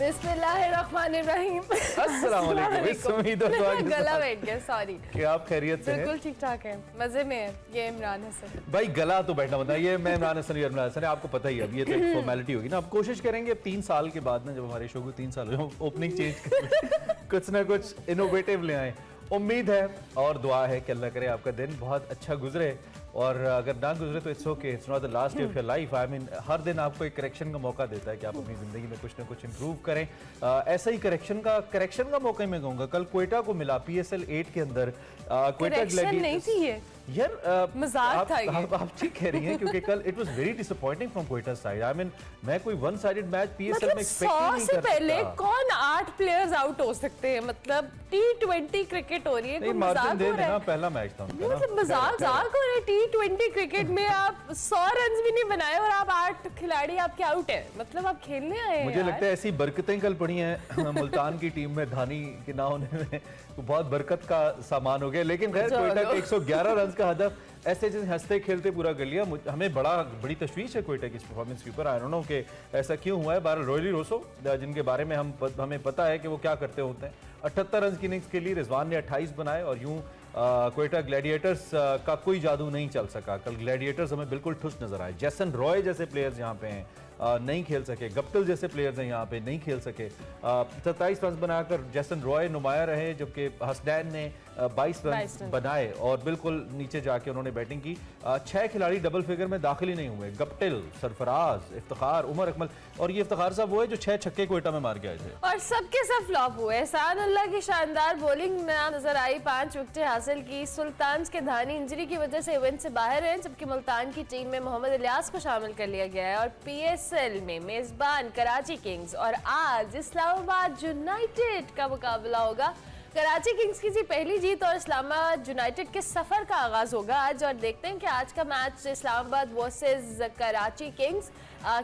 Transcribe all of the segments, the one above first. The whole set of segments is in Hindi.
बिस्मिल्लाहिर्रहमानिर्रहीम। अस्सलाम वालेकुम। गला बैठ गया, सॉरी। क्या आप खैरियत से हैं? बिल्कुल ठीक ठाक है, मजे में है। ये इमरान हसन भाई गला तो बैठना बता, ये मैं इमरान हसन, ये इमरान हसन है, आपको पता ही है। अब ये तो एक फॉर्मेलिटी होगी ना। अब कोशिश करेंगे 3 साल के बाद ना, जब हमारे शो को 3 साल हो, ओपनिंग चेंज करें, कुछ ना कुछ इनोवेटिव ले आए। उम्मीद है और दुआ है कि अल्लाह करे आपका दिन बहुत अच्छा गुजरे, और अगर ना गुजरे तो it's okay, it's not the last day of your life. I mean हर दिन आपको एक करेक्शन का मौका देता है कि आप अपनी ज़िंदगी में कुछ ना कुछ इंप्रूव करें। ऐसा ही करेक्शन का मौका ही मैं कहूँगा। कल क्वेटा को मिला PSL 8 के अंदर। क्वेटा नहीं थी ये यार, मजाक था ये। आप ठीक कह रही हैं, क्योंकि call it was very disappointing from Quetta side. I mean मैं कोई वन साइडेड मैच PSL में एक्सपेक्ट नहीं कर सकता। पहले कौन 8 प्लेयर्स आउट हो सकते हैं? मतलब T20 क्रिकेट हो रही है, कोई मजाक हो रहा है? पहला मैच था उनका, मतलब मजाक हो रहा है। T20 क्रिकेट में आप 100 रन भी नहीं बनाए और आप 8 खिलाड़ी आपके आउट है, मतलब आप खेलने आए हैं। मुझे लगता है ऐसी बरकतें कल पड़ी हैं मुल्तान की टीम में, धानी के ना होने में तो बहुत बरकत का सामान हो गया। लेकिन खैर क्वेटा के 111 रन का हदफ ऐसे जैसे हंसते खेलते पूरा कर लिया। हमें बड़ी तशवीश है क्वेटा की इस परफॉर्मेंस के ऊपर। आई डोंट नो कि ऐसा क्यों हुआ है। बहरहाल रोयली रोसो, जिनके बारे में हमें पता है कि वो क्या करते होते हैं, 78 रन की इनिंग्स के लिए रिजवान ने 28 बनाए, और यूं क्वेटा ग्लैडिएटर्स का कोई जादू नहीं चल सका। कल ग्लैडिएटर्स हमें बिल्कुल ठुस नजर आए। जैसन रॉय जैसे प्लेयर्स यहाँ पे हैं, नहीं खेल सके। गप्टिल जैसे प्लेयर्स हैं यहाँ पे, नहीं खेल सके। 27 रन बनाकर जैसन रॉय नुमाया रहे, जबकि हसनैन ने 22 रन बनाए और बिल्कुल नीचे जाके उन्होंने बैटिंग की। 6 खिलाड़ी डबल फिगर में दाखिल ही नहीं हुए। गप्टिल, सरफराज, इफ्तिखार, उमर अकमल, और ये इफ्तिखार साहब वो है जो 6 छक्के क्वेटा में मार के आए थे, और सबके सब फ्लॉप हुए। एहसान अल्लाह की शानदार बॉलिंग नजर आई, 5 विकेटें हासिल की। सुल्तान के धानी इंजरी की वजह से इवेंट से बाहर हैं, जबकि मुल्तान की टीम में मोहम्मद इलियास को शामिल कर लिया गया है। और PSL में मेजबान कराची किंग्स और आज इस्लामाबाद यूनाइटेड का मुकाबला होगा। कराची किंग्स की पहली जीत और इस्लामाबाद यूनाइटेड के सफर का आगाज होगा आज, और देखते हैं कि आज का match Islamabad versus Karachi Kings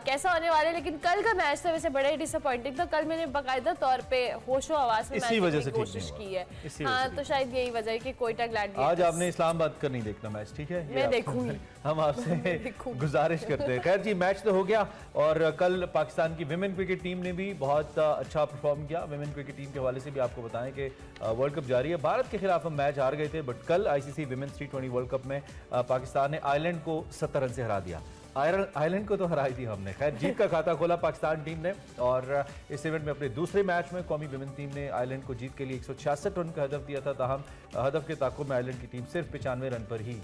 कैसा होने वाला है। लेकिन कल का मैच तो वैसे बड़ा ही डिसअपॉइंटिंग था। कल मैंने बाकायदा तौर पे होशो आवाज में मैच की कोशिश की है। हाँ, तो शायद यही वजह है कि क्वेटा ग्लैडिएटर्स। आज आपने इस्लामाबाद का नहीं देखना मैच, ठीक है? मैं देखूंगी। हम आपसे गुजारिश करते हैं। खैर जी, मैच तो हो गया, और कल पाकिस्तान की विमेन क्रिकेट टीम ने भी बहुत अच्छा परफॉर्म किया। विमेन क्रिकेट टीम के हवाले से भी आपको बताएं कि वर्ल्ड कप जारी है। भारत के खिलाफ हम मैच हार गए थे, बट कल ICC women's T20 world cup में पाकिस्तान ने आयरलैंड को 70 रन से हरा दिया। आयरलैंड को तो हराई थी हमने। खैर जीत का खाता खोला पाकिस्तान टीम ने, और इस इवेंट में अपने दूसरे मैच में कौमी विमेन टीम ने आयरलैंड को जीत के लिए 166 रन का हदफ दिया था। ताहम हदफ के ताक़ुब में आयरलैंड की टीम सिर्फ 95 रन पर ही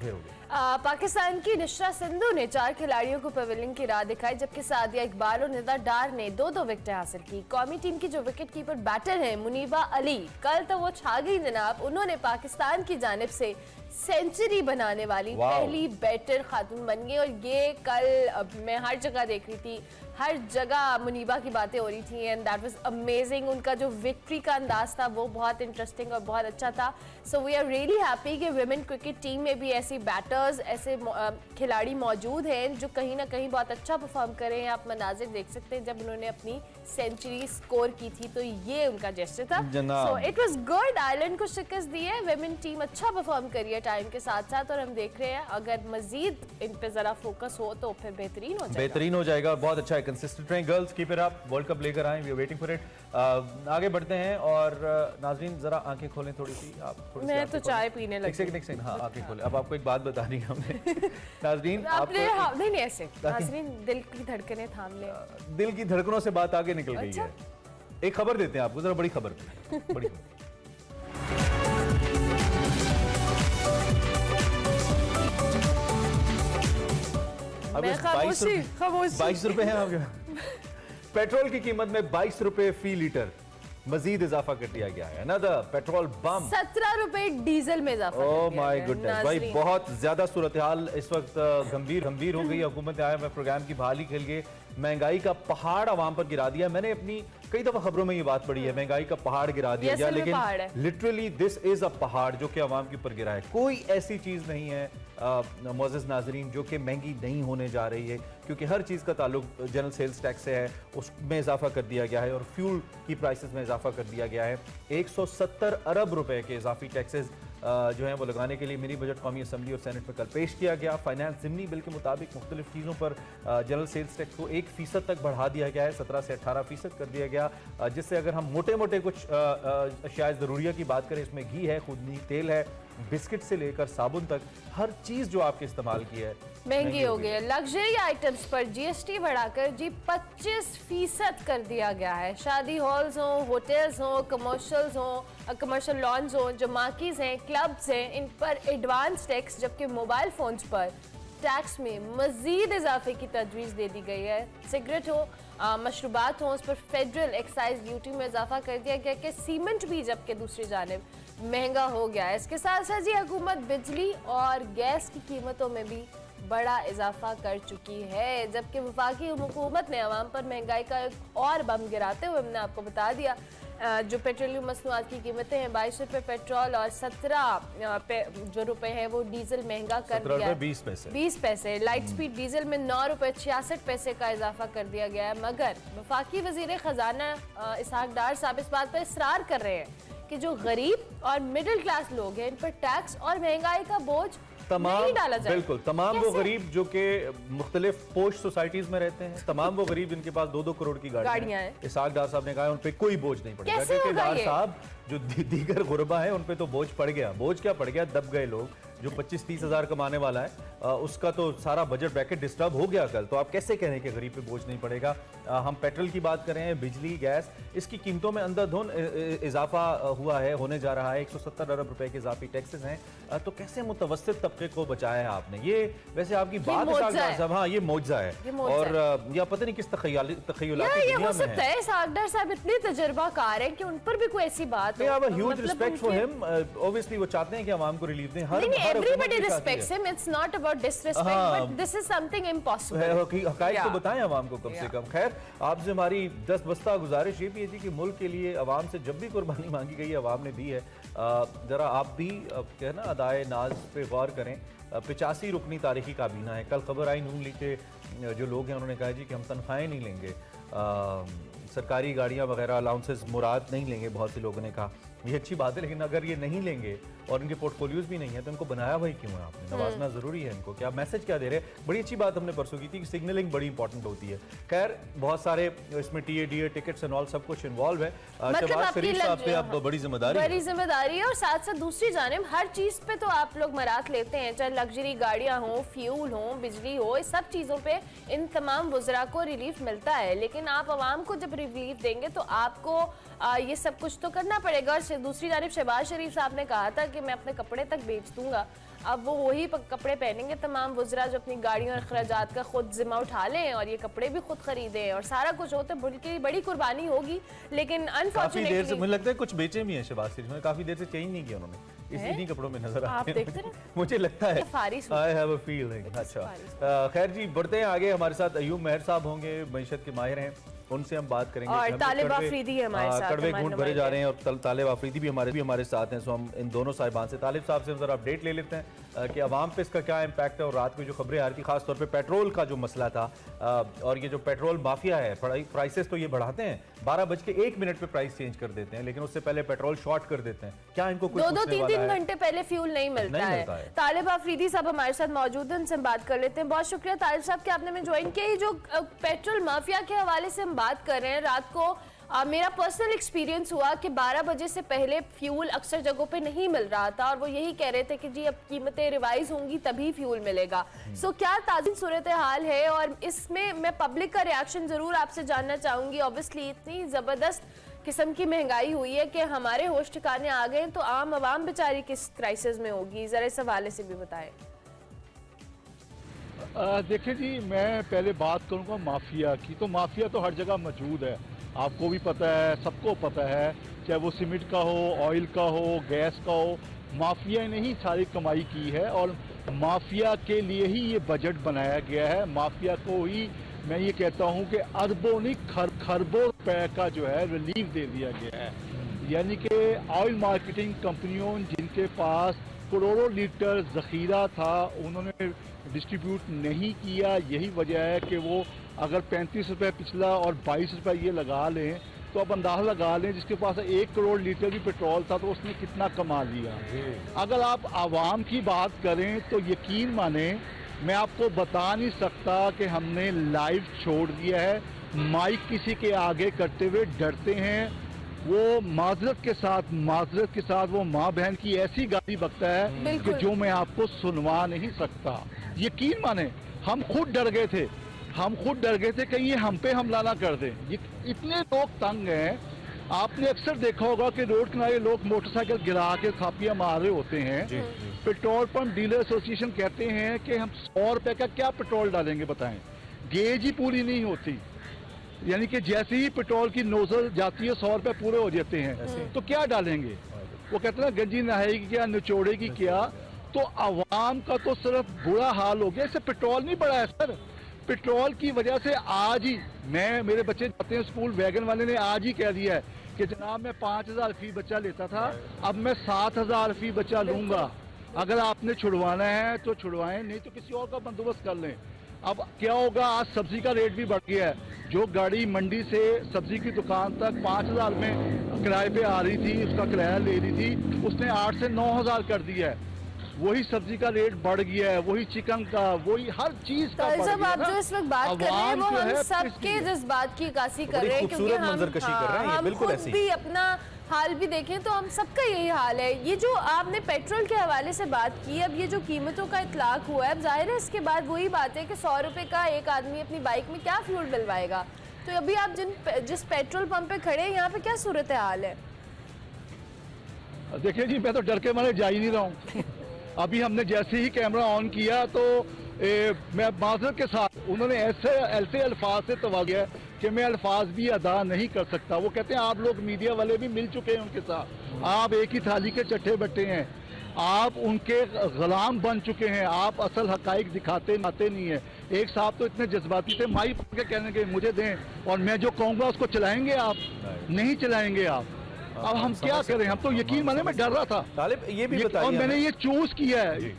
ढेर हो गई। पाकिस्तान की निशरा सिंधु ने 4 खिलाड़ियों को पवेलियन की राह दिखाई, जबकि सादिया इकबाल और निदा डार ने 2-2 विकेटें हासिल की। कौमी टीम की जो विकेट कीपर बैटर है मुनीबा अली, कल तो वो छा गई जनाब। उन्होंने पाकिस्तान की जानिब से सेंचुरी बनाने वाली पहली बैटर खातून बन गई। और ये कल मैं हर जगह देख रही थी, हर जगह मुनीबा की बातें हो रही थी, एंड दैट वाज अमेजिंग। उनका जो विक्ट्री का अंदाज था वो बहुत इंटरेस्टिंग और बहुत अच्छा था। So we are really happy कि विमेन क्रिकेट टीम में भी ऐसी बैटर्स, ऐसे खिलाड़ी मौजूद हैं जो कहीं ना कहीं बहुत अच्छा परफॉर्म कर रहे हैं। आप मनाजिर देख सकते हैं जब उन्होंने अपनी सेंचुरी स्कोर की थी, तो ये उनका जेस्चर था। So it was good. Ireland को शिकस्त दी है, विमेन टीम अच्छा परफॉर्म करी है टाइम के साथ साथ, और हम देख रहे हैं अगर मजीद इन पे जरा फोकस हो तो फिर बेहतरीन हो जाएगा। बहुत अच्छा है, कंसिस्टेंट रहें girls, keep it up, world cup लेकर आएं, we are waiting for it. आगे बढ़ते हैं, और नाज़रीन जरा आंखें खोलें थोड़ी सी। आप थोड़ी मैं तो चाय पीने लगी। एक सेकंड, हाँ आंखें खोलें। अब आपको एक बात बतानी है हमने नाज़रीन, आपने नहीं ऐसे नाज़रीन दिल की धड़कनें थाम ले। दिल की धड़कनों से बात आगे निकल गई है। एक खबर देते हैं आपको, जरा बड़ी खबर, बड़ी खबर। अब 22 रुपए हैं आपके। पेट्रोल की कीमत में 22 रुपए फी लीटर मजीद इजाफा कर दिया गया है। Another petrol bomb. 17 रुपए डीजल में इजाफा। ओह माय गुडनेस भाई, बहुत ज्यादा सूरत हाल इस वक्त गंभीर हो गई। हुकूमत ने IMF प्रोग्राम की बहाली के लिए महंगाई का पहाड़ आवाम पर गिरा दिया। मैंने अपनी कई दफा खबरों में ये बात पढ़ी है, महंगाई का पहाड़ गिरा दिया गया, लेकिन लिटरली दिस इज अ पहाड़ जो कि आवाम के ऊपर गिरा है। कोई ऐसी चीज नहीं है मोअज़्ज़िज़ नाज़रीन जो कि महंगी नहीं होने जा रही है, क्योंकि हर चीज़ का ताल्लुक जनरल सेल्स टैक्स से है, उसमें इजाफा कर दिया गया है, और फ्यूल की प्राइसेस में इजाफा कर दिया गया है। 170 अरब रुपए के इजाफी टैक्सेस जो है वो लगाने के लिए मिनी बजट कौमी असम्बली और सेनेट में कल पेश किया गया। फाइनेंस ज़िमनी बिल के मुताबिक मुख्तलिफ चीज़ों पर जनरल सेल्स टैक्स को 1% तक बढ़ा दिया गया है, 17 से 18% कर दिया गया, जिससे अगर हम मोटे मोटे कुछ अशिया ज़रूरिया की बात करें, इसमें घी है, खुदनी तेल है, बिस्किट से लेकर साबुन तक हर चीज़ जो आपके इस्तेमाल की है महंगी हो गई है। लग्जरी आइटम्स पर जीएसटी बढ़ाकर जी 25% कर दिया गया है। शादी हॉल्स हो, होटल्स हो, कमर्शियल लॉन्स हो, जो मार्कीज हैं, क्लब्स हैं, इन पर एडवांस टैक्स, जबकि मोबाइल फोन्स पर टैक्स में मजीद इजाफे की तजवीज़ दे दी गई है। सिगरेट हो, मशरूबात हो, उस पर फेडरल एक्साइज ड्यूटी में इजाफा कर दिया गया कि सीमेंट भी जबकि दूसरी जानिब महंगा हो गया है। इसके साथ साथ जी हुकूमत बिजली और गैस की कीमतों में भी बड़ा इजाफा कर चुकी है, जबकि वफाकी हुकूमत ने अवाम पर महंगाई का एक और बम गिराते हुए हमने आपको बता दिया जो पेट्रोलियम मसनूआत की कीमतें हैं 22 रुपये पेट्रोल और 17 जो रुपए है वो डीजल महंगा कर दिया है, 20 पैसे। लाइट स्पीड डीजल में 9 रुपये 66 पैसे का इजाफा कर दिया गया है। मगर वफाकी वजीर खजाना इसहाक डार साहब इस बात पर इसरार कर रहे हैं कि जो गरीब और मिडिल क्लास लोग हैं इन पर टैक्स और महंगाई का बोझ नहीं डाला जाए। बिल्कुल तमाम वो गरीब जो कि मुख्तलिफ पोश सोसाइटीज में रहते हैं, तमाम वो गरीब जिनके पास 2-2 करोड़ की गाड़ियां हैं, इसहाक डार साहब ने कहा है उन पे कोई बोझ नहीं पड़ेगा, क्योंकि डार साहब जो दीगर गुरबा है उन पे तो बोझ पड़ गया। बोझ क्या पड़ गया? दब गए लोग। जो 25-30 हज़ार कमाने वाला है उसका तो सारा बजट ब्रैकेट डिस्टर्ब हो गया कल। तो आप कैसे कह रहे हैं कि गरीब पे बोझ नहीं पड़ेगा? हम पेट्रोल की बात कर रहे हैं, बिजली, गैस, इसकी कीमतों में अंधाधुंध इजाफा हुआ है, होने जा रहा है। 170 अरब रुपए के इजाफी टैक्सेस हैं। तो कैसे मुतवस्सित तबके को बचाया है आपने? ये वैसे आपकी बात साहब, हाँ ये मौजज़ा है और या पता नहीं किस तखय्युलाती दुनिया में है। इसहाक डार साहब इतने तजुर्बाकार हैं कि उन पर भी कोई ऐसी बात हो। Huge respect for him. Obviously वो चाहते हैं कि आवाम को रिलीफ दें। Everybody respects him. It's not about disrespect, but this is something impossible. हक़ाइक़ तो बताएं आवाम को कम से कम। खैर आपसे हमारी 10 बस्ता गुजारिश ये भी है कि मुल्क के लिए आवाम से जब भी कुर्बानी मांगी गई है आवाम ने दी है, ज़रा आप भी कहना अदाए नाज पे गौर करें। 85 रुकनी तारीखी काबीना है। कल खबर आई नून लीग के जो लोग हैं उन्होंने कहा जी कि हम तनख्वाहें नहीं लेंगे, सरकारी गाड़ियाँ वगैरह अलाउंसेस मुराद नहीं लेंगे। बहुत से लोगों ने कहा ये अच्छी बात है, लेकिन अगर ये नहीं लेंगे और इनके पोर्टफोलियोज भी नहीं है तो इनको बनाया वही क्यों है आपने? नवाजना जरूरी है इनको। क्या मैसेज क्या दे रहे हैं? बड़ी अच्छी बात हमने परसों की थी कि सिग्नलिंग बड़ी इंपॉर्टेंट होती है। खैर बहुत सारे इसमें टीए टिकट्स एंड ऑल सब कुछ इन्वॉल्व है। शहबाज शरीफ साहब पे अब बड़ी जिम्मेदारी है और साथ साथ दूसरी जानिब हर चीज पे तो आप लोग मरात लेते हैं, चाहे लग्जरी गाड़ियां हो, फ्यूल हो, बिजली हो, इस सब चीजों पे इन तमाम वुज़रा को रिलीफ मिलता है। लेकिन आप आवाम को जब रिलीफ देंगे तो आपको ये सब कुछ तो करना पड़ेगा। और दूसरी जानिब शहबाज शरीफ साहब ने कहा था कि मैं अपने कपड़े तक बेच दूंगा। अब वो वही कपड़े पहनेंगे तमाम वुज़रा जो अपनी गाड़ियों और अखराजात का खुद जिम्मा उठा लें और ये कपड़े भी खुद खरीदें और सारा कुछ हो तो बल्कि बड़ी कुर्बानी होगी। लेकिन अनफॉर्चुनेटली मुझे लगता है कुछ बेचे भी हैं शहबाज शरीफ ने, काफी देर से चेंज नहीं किया उन्होंने, इन्हीं कपड़ों में नजर आते हैं मुझे लगता है। I have a feeling. अच्छा खैर जी बढ़ते हैं आगे। हमारे साथ अयूब मेहर साहब होंगे, मईशत के माहिर हैं, उनसे हम बात करेंगे। और तालिब आफरीदी है हमारे साथ, कड़वे घूंट भरे जा रहे हैं और तालिब आफरीदी भी हमारे साथ हैं। सो हम इन दोनों साहिबान से, तालिब साहब से हम जरा अपडेट ले लेते हैं कि आवाम पे इसका क्या इम्पैक्ट है। और रात में जो खबरें आ रही थी खासतौर पे पेट्रोल का जो मसला था और ये जो पेट्रोल माफिया है, प्राइसेस तो ये बढ़ाते हैं, 12:01 पे प्राइस चेंज कर देते हैं, लेकिन उससे पहले पेट्रोल शॉर्ट कर देते हैं। क्या इनको कुछ 2-3 घंटे पहले फ्यूल नहीं मिलता है। तालिब आफरीदी साहब हमारे साथ मौजूद हैं, उनसे बात कर लेते हैं। बहुत शुक्रिया तालिब साहब कि आपने हमें ज्वाइन किया। जो पेट्रोल माफिया के हवाले से हम बात कर रहे हैं, रात को मेरा पर्सनल एक्सपीरियंस हुआ कि 12 बजे से पहले फ्यूल अक्सर जगहों पे नहीं मिल रहा था और वो यही कह रहे थे कि जी अब कीमतें रिवाइज होंगी तभी फ्यूल मिलेगा। सो क्या ताज़ा सूरत हाल है और इसमें मैं पब्लिक का रिएक्शन ज़रूर आपसे जानना चाहूँगी। ऑब्वियसली इतनी ज़बरदस्त किस्म की महंगाई हुई है कि हमारे होश ठिकाने आ गए, तो आम आवाम बेचारी किस क्राइसिस में होगी, ज़रा इस हवाले से भी बताएं। देखिए जी, मैं पहले बात करूँगा माफिया की। तो माफिया तो हर जगह मौजूद है, आपको भी पता है, सबको पता है, चाहे वो सीमेंट का हो, ऑयल का हो, गैस का हो। माफिया ने ही सारी कमाई की है और माफिया के लिए ही ये बजट बनाया गया है। माफिया को ही मैं ये कहता हूँ कि अरबों नहीं खरबों रुपए का जो है रिलीफ दे दिया गया है। यानी कि ऑयल मार्केटिंग कंपनियों जिनके पास करोड़ों लीटर ज़ख़ीरा था उन्होंने डिस्ट्रीब्यूट नहीं किया। यही वजह है कि वो अगर 35 रुपये पिछला और 22 रुपये ये लगा लें तो आप अंदाजा लगा लें जिसके पास 1 करोड़ लीटर भी पेट्रोल था तो उसने कितना कमा लिया। अगर आप आवाम की बात करें तो यकीन माने मैं आपको बता नहीं सकता कि हमने लाइव छोड़ दिया है। माइक किसी के आगे करते हुए डरते हैं। वो माजरत के साथ वो माँ बहन की ऐसी गाली बकता है कि जो मैं आपको सुनवा नहीं सकता। यकीन माने हम खुद डर गए थे कहीं ये हम पे हमला ना कर दे। इतने लोग तंग हैं। आपने अक्सर देखा होगा कि रोड किनारे लोग मोटरसाइकिल गिरा के खापियां मार रहे होते हैं। पेट्रोल पंप डीलर एसोसिएशन कहते हैं कि हम 100 रुपए का क्या पेट्रोल डालेंगे बताएं, गेज ही पूरी नहीं होती। यानी कि जैसे ही पेट्रोल की नोजल जाती है 100 रुपए पूरे हो जाते हैं, तो क्या डालेंगे। वो कहते हैं गंजी नहाएगी क्या, निचोड़ेगी क्या। तो आवाम का तो सिर्फ बुरा हाल हो गया। इससे पेट्रोल नहीं बढ़ा है सर। पेट्रोल की वजह से आज ही मेरे बच्चे जाते हैं स्कूल, वैगन वाले ने आज ही कह दिया है कि जनाब मैं 5000 फी बच्चा लेता था, अब मैं 7000 फी बच्चा लूंगा। अगर आपने छुड़वाना है तो छुड़वाएं, नहीं तो किसी और का बंदोबस्त कर लें। अब क्या होगा, आज सब्जी का रेट भी बढ़ गया है। जो गाड़ी मंडी से सब्जी की दुकान तक 5000 में किराए पे आ रही थी, उसका किराया ले रही थी, उसने 8 से 9000 कर दिया है। वही सब्जी का रेट बढ़ गया है, वही चिकन का, वही हर चीज का बढ़ गया। आप जो इस वक्त बात कर रहे हैं वो हम सबके जज्बात की अक्कासी कर रहे हैं, क्योंकि हम खुद भी अपना हाल भी देखें तो हम सबका यही हाल है। ये जो आपने पेट्रोल के हवाले से बात की, अब ये जो कीमतों का इतलाक हुआ है, अब जाहिर है इसके बाद वही बात है कि 100 रुपए का एक आदमी अपनी बाइक में क्या फ्यूल डलवाएगा। तो अभी आप जिस पेट्रोल पंप पे खड़े हैं, यहाँ पे क्या सूरत हाल है? देखिए जी, मैं तो डर के मारे जा ही नहीं रहा हूँ। अभी हमने जैसे ही कैमरा ऑन किया तो मैं माजरत के साथ उन्होंने ऐसे अल्फाज से तवाज़ा कि मैं अल्फाज भी अदा नहीं कर सकता। वो कहते हैं आप लोग मीडिया वाले भी मिल चुके हैं उनके साथ, आप एक ही थाली के चट्टे बट्टे हैं, आप उनके गुलाम बन चुके हैं, आप असल हकाइक दिखाते नहीं है। एक साहब तो इतने जज्बाती थे, माई पकड़ के कहने के मुझे दें और मैं जो कहूँगा उसको चलाएंगे आप, नहीं चलाएंगे आप। अब हम क्या करें, हम तो यकीन माने मैं डर रहा था। तालिब ये भी बताइए, और मैंने ये चूज किया है।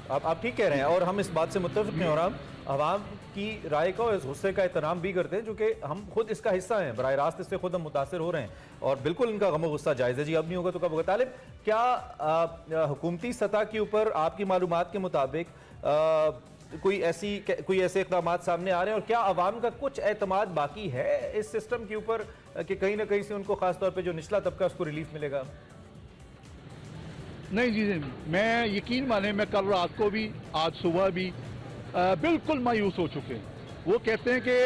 आप ठीक कह रहे हैं और हम इस बात से मुत्तफिक हैं और हम आवाम की राय का और इस गुस्से का एहतराम भी करते हैं, जो कि हम खुद इसका हिस्सा हैं, बराह रास्त इससे खुद हम मुतासिर हो रहे हैं और बिल्कुल इनका गम गुस्सा जायज़ है जी। अब नहीं होगा तो कब होगा। तालिब, क्या हुकूमती सतह के ऊपर आपकी मालूमात के मुताबिक कोई ऐसे इक़दामात सामने आ रहे हैं और क्या आवाम का कुछ एतमाद बाकी है इस सिस्टम के ऊपर कि कहीं ना कहीं से उनको खास तौर पे जो निचला तबका उसको रिलीफ मिलेगा? नहीं जी, मैं यकीन माने मैं कल रात को भी, आज सुबह भी बिल्कुल मायूस हो चुके हैं। वो कहते हैं कि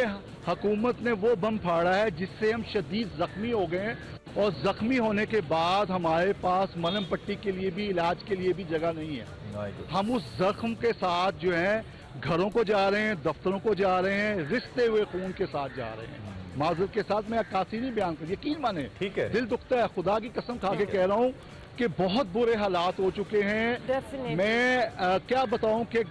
हुकूमत ने वो बम फाड़ा है जिससे हम शदीद जख्मी हो गए हैं और जख्मी होने के बाद हमारे पास मलहम पट्टी के लिए भी, इलाज के लिए भी जगह नहीं है। हम उस जख्म के साथ जो है घरों को जा रहे हैं, दफ्तरों को जा रहे हैं, रिश्ते हुए खून के साथ जा रहे हैं। माजूर के साथ मैं अक्कासी नहीं बयान कर, यकीन माने ठीक है, दिल दुखता है, खुदा की कसम खा के कह रहा हूँ कि बहुत बुरे हालात हो चुके हैं। मैं क्या बताऊं कि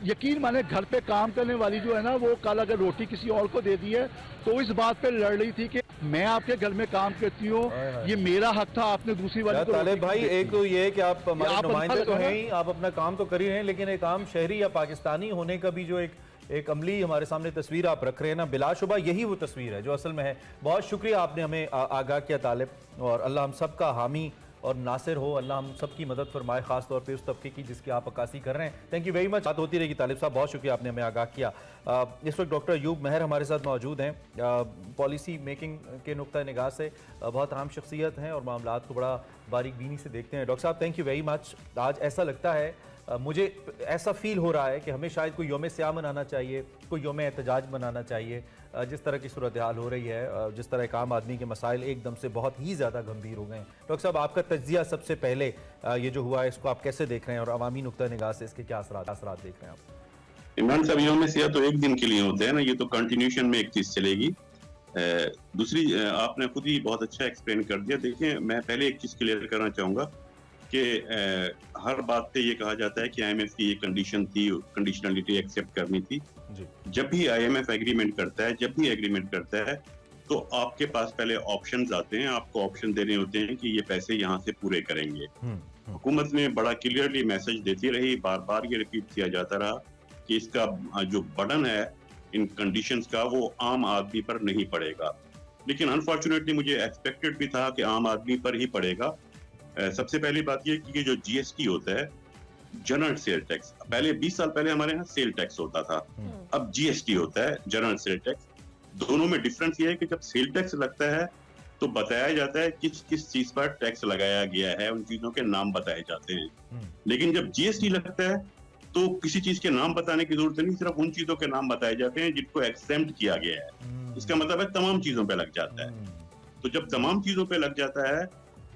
यकीन माने घर पे काम करने वाली जो है ना, वो कल अगर रोटी किसी और को दे दी है तो इस बात पे लड़ रही थी कि मैं आपके घर में काम करती हूँ, ये मेरा हक था, आपने दूसरी वाली को। तालिब भाई, एक तो ये है कि आप हमारे नुमाइंदे तो हैं ही, आप अपना काम तो कर ही रहे हैं, लेकिन एक आम शहरी या पाकिस्तानी होने का भी जो एक अमली हमारे सामने तस्वीर आप रख रहे हैं ना, बिलाशुबा यही वो तस्वीर है जो असल में है। बहुत शुक्रिया, आपने हमें आगाह किया तालिब, और अल्लाह हम सब का हामी और नासिर हो, अल्लाह हम सब की मदद फरमाए, खास तौर पे उस तबके की जिसकी आप अक्कासी कर रहे हैं। Thank you very much. बात होती रहेगी तालिब साहब, बहुत शुक्रिया, आपने हमें आगाह किया। इस वक्त डॉक्टर अयूब महर हमारे साथ मौजूद हैं, पॉलिसी मेकिंग के नुक्ता निगाह से बहुत अहम शख्सियत हैं और मामलात को बड़ा बारीक बीनी से देखते हैं। डॉक्टर साहब, थैंक यू वेरी मच। आज ऐसा लगता है, मुझे ऐसा फील हो रहा है कि हमें शायद कोई योम स्याह मनाना चाहिए, कोई योम एहतजाज मनाना चाहिए। जिस तरह की सूरत हाल हो रही है, जिस तरह एक आम आदमी के मसाइल एकदम से बहुत ही ज़्यादा गंभीर हो गए हैं। डॉक्टर साहब, आपका तज्जिया सबसे पहले ये जो हुआ है इसको आप कैसे देख रहे हैं और अवामी नुक्ता निगाह से इसके क्या असरात देख रहे हैं आप? इमरान साहब, योम स्याह तो एक दिन के लिए होते हैं ना, ये तो कंटिन्यूशन में एक चीज़ चलेगी। दूसरी, आपने खुद ही बहुत अच्छा एक्सप्लेन कर दिया। देखिए, मैं पहले एक चीज़ क्लियर करना चाहूँगा कि हर बात पे ये कहा जाता है कि IMF की ये कंडीशन थी, कंडीशनलिटी एक्सेप्ट करनी थी। जब भी IMF एग्रीमेंट करता है, जब भी एग्रीमेंट करता है, तो आपके पास पहले ऑप्शंस आते हैं, आपको ऑप्शन देने होते हैं कि ये पैसे यहाँ से पूरे करेंगे। हुकूमत ने बड़ा क्लियरली मैसेज देती रही, बार बार ये रिपीट किया जाता रहा कि इसका जो बर्डन है इन कंडीशंस का, वो आम आदमी पर नहीं पड़ेगा। लेकिन अनफॉर्चुनेटली मुझे एक्सपेक्टेड भी था कि आम आदमी पर ही पड़ेगा। सबसे पहली बात यह कि जो जीएसटी होता है, जनरल सेल टैक्स, पहले 20 साल पहले हमारे यहाँ सेल टैक्स होता था, अब जीएसटी होता है, जनरल सेल टैक्स। दोनों में डिफरेंस ये है कि जब सेल टैक्स लगता है तो बताया जाता है किस किस चीज पर टैक्स लगाया गया है, उन चीजों के नाम बताए जाते हैं। लेकिन जब जीएसटी लगता है तो किसी चीज के नाम बताने की जरूरत नहीं, सिर्फ उन चीजों के नाम बताए जाते हैं जिनको एक्सेम्प्ट किया गया है। इसका मतलब है तमाम चीजों पे लग जाता है। तो जब तमाम चीजों पे लग जाता है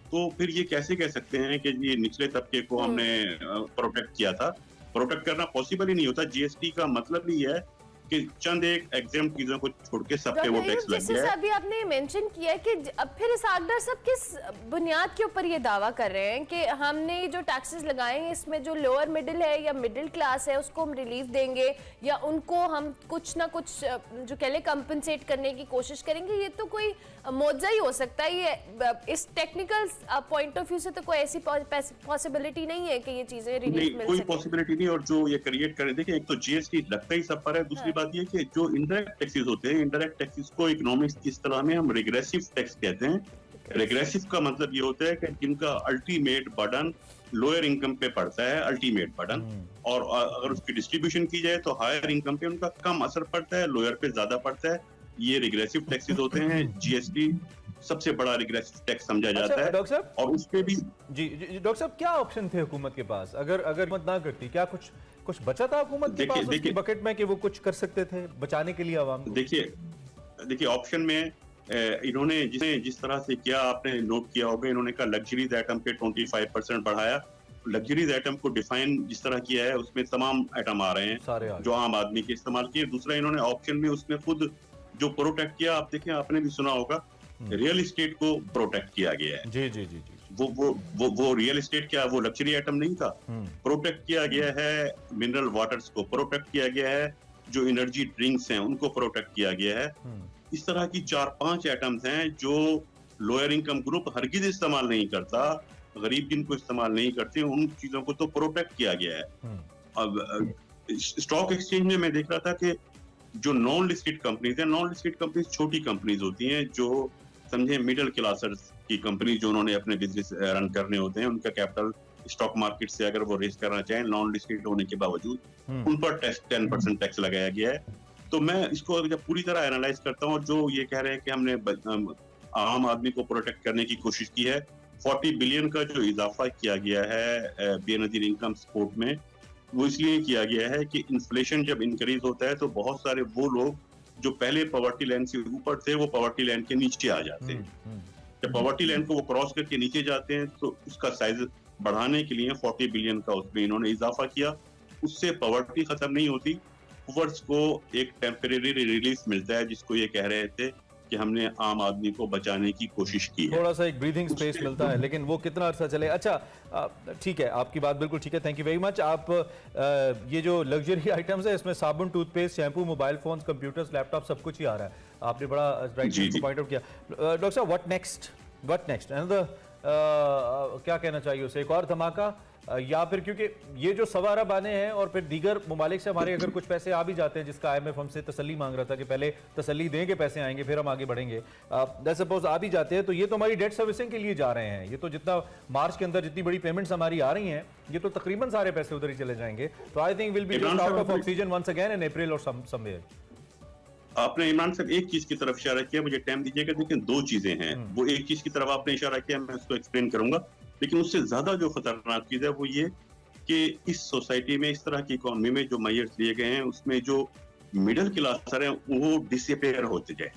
तो फिर ये कैसे कह सकते हैं कि ये निचले तबके को हमने प्रोटेक्ट किया था? प्रोटेक्ट करना पॉसिबल ही नहीं होता। जीएसटी का मतलब ही है कि चंद एक एग्जाम चीजों को छोड़ के सब पे वो टैक्स लग गया है। अभी आपने मेंशन किया है कि अब फिर इसाकदार सब किस बुनियाद के ऊपर ये दावा कर रहे हैं कि हमने जो टैक्सेस लगाए हैं इसमें जो लोअर मिडिल है या मिडिल क्लास है उसको हम रिलीफ देंगे या उनको हम कुछ ना कुछ जो कह ले कंपनसेट करने की कोशिश करेंगे? ये तो कोई मौजा ही हो सकता है। ये इस टेक्निकल पॉइंट ऑफ व्यू से तो कोई ऐसी पॉसिबिलिटी नहीं है कि ये चीजें रिलीफ मिल कोई सके। पॉसिबिलिटी नहीं। और जो ये क्रिएट करे, देखिए एक तो जीएसटी लगता ही सब पर है, दूसरी बात ये कि जो इनडायरेक्ट टैक्सेस होते हैं, इनडायरेक्ट टैक्सेस को इकोनॉमिक्स की इस्तेलाह में हम रिग्रेसिव टैक्स कहते हैं। रिग्रेसिव का मतलब ये होता है कि जिनका अल्टीमेट बर्डन लोअर इनकम पे पड़ता है, अल्टीमेट बर्डन, और अगर उसकी डिस्ट्रीब्यूशन की जाए तो हायर इनकम पे उनका कम असर पड़ता है, लोअर पे ज्यादा पड़ता है। ये रिग्रेसिव टैक्सेस होते हैं। जीएसटी सबसे बड़ा रिग्रेसिव टैक्स समझा जाता है। डॉक्टर साहब, और उस पे भी जी डॉक्टर साहब, क्या ऑप्शन थे हुकूमत के पास? अगर हुकूमत ना करती, क्या कुछ बचा था हुकूमत के पास उसकी बकेट में कि वो कुछ कर सकते थे बचाने के लिए आवाम को? देखिए ऑप्शन में इन्होंने जिस तरह से किया, आपने नोट किया होगा, इन्होंने कहा लग्जरीज आइटम पे 25% बढ़ाया। लग्जरीज आइटम को डिफाइन जिस तरह किया है उसमें तमाम आइटम आ रहे हैं जो आम आदमी के इस्तेमाल किए। दूसरा, इन्होंने ऑप्शन में उसमें खुद जो प्रोटेक्ट किया, आप देखें, आपने भी सुना होगा, रियल एस्टेट को प्रोटेक्ट किया गया है। जी जी जी जी। वो रियल एस्टेट क्या, वो लग्जरी आइटम नहीं था। प्रोटेक्ट किया गया है मिनरल वाटर्स को, प्रोटेक्ट किया गया है जो एनर्जी ड्रिंक्स हैं उनको प्रोटेक्ट किया गया है। इस तरह की 4-5 आइटम्स हैं जो लोअर इनकम ग्रुप हरगिज इस्तेमाल नहीं करता, गरीब जिनको इस्तेमाल नहीं करते, उन चीजों को तो प्रोटेक्ट किया गया है। अब स्टॉक एक्सचेंज में मैं देख रहा था कि जो नॉन लिस्टेड कंपनीज है, नॉन लिस्टेड कंपनीज छोटी कंपनीज होती हैं जो समझे मिडिल क्लासर्स की कंपनी, जो उन्होंने अपने बिजनेस रन करने होते हैं, उनका कैपिटल स्टॉक मार्केट से अगर वो रेज करना चाहें नॉन लिस्टेड होने के बावजूद, उन पर 10% टैक्स लगाया गया है। तो मैं इसको जब पूरी तरह एनालाइज करता हूँ, जो ये कह रहे हैं कि हमने आम आदमी को प्रोटेक्ट करने की कोशिश की है, 40 बिलियन का जो इजाफा किया गया है बेनजीर इनकम सपोर्ट में, वो इसलिए किया गया है कि इन्फ्लेशन जब इंक्रीज होता है तो बहुत सारे वो लोग जो पहले पॉवर्टी लाइन से ऊपर थे वो पॉवर्टी लाइन के नीचे आ जाते हैं। जब पॉवर्टी लाइन को वो क्रॉस करके नीचे जाते हैं तो उसका साइज बढ़ाने के लिए 40 बिलियन का उसमें इन्होंने इजाफा किया। उससे पॉवर्टी खत्म नहीं होती, पुअर्स को एक टेम्परेरी रिलीफ मिलता है, जिसको ये कह रहे थे कि हमने आम आदमी को बचाने की कोशिश की है। थोड़ा सा एक ब्रीथिंग स्पेस मिलता है, लेकिन वो कितना अर्सा चले। अच्छा ठीक है, आपकी बात बिल्कुल ठीक है, थैंक यू वेरी मच। आप ये जो लग्जरी आइटम्स है इसमें साबुन, toothpaste, shampoo, mobile phones, computers, laptop सब कुछ ही आ रहा है। आपने बड़ा राइट पॉइंट आउट किया। डॉक्टर साहब, व्हाट नेक्स्ट क्या कहना चाहिए उसे? एक और धमाका, या फिर क्योंकि ये जो 1.25 अरब आने हैं और फिर दीगर ममालिक से हमारे अगर कुछ पैसे आ भी जाते हैं, जिसका IMF हमसे तसल्ली मांग रहा था कि पहले तसल्ली दें कि पैसे आएंगे फिर हम आगे बढ़ेंगे, सपोज आ भी जाते हैं, तो ये तो हमारी डेट सर्विसिंग के लिए जा रहे हैं। ये तो जितना मार्च के अंदर जितनी बड़ी पेमेंट्स हमारी आ रही हैं, ये तो तकरीबन सारे पैसे उधर ही चले जाएंगे। तो I think will be just out of oxygen once again in April और समवेयर। आपने इमरान साहब एक चीज की तरफ इशारा किया, मुझे टाइम दीजिएगा। देखिए, 2 चीजें हैं। वो एक चीज की तरफ आपने इशारा किया, मैं उसको एक्सप्लेन करूंगा, लेकिन उससे ज्यादा जो खतरनाक चीज है वो ये कि इस सोसाइटी में, इस तरह की इकोनॉमी में जो मेजर्स लिए गए हैं उसमें जो मिडिल क्लास है वो डिसअपेयर होते जाए।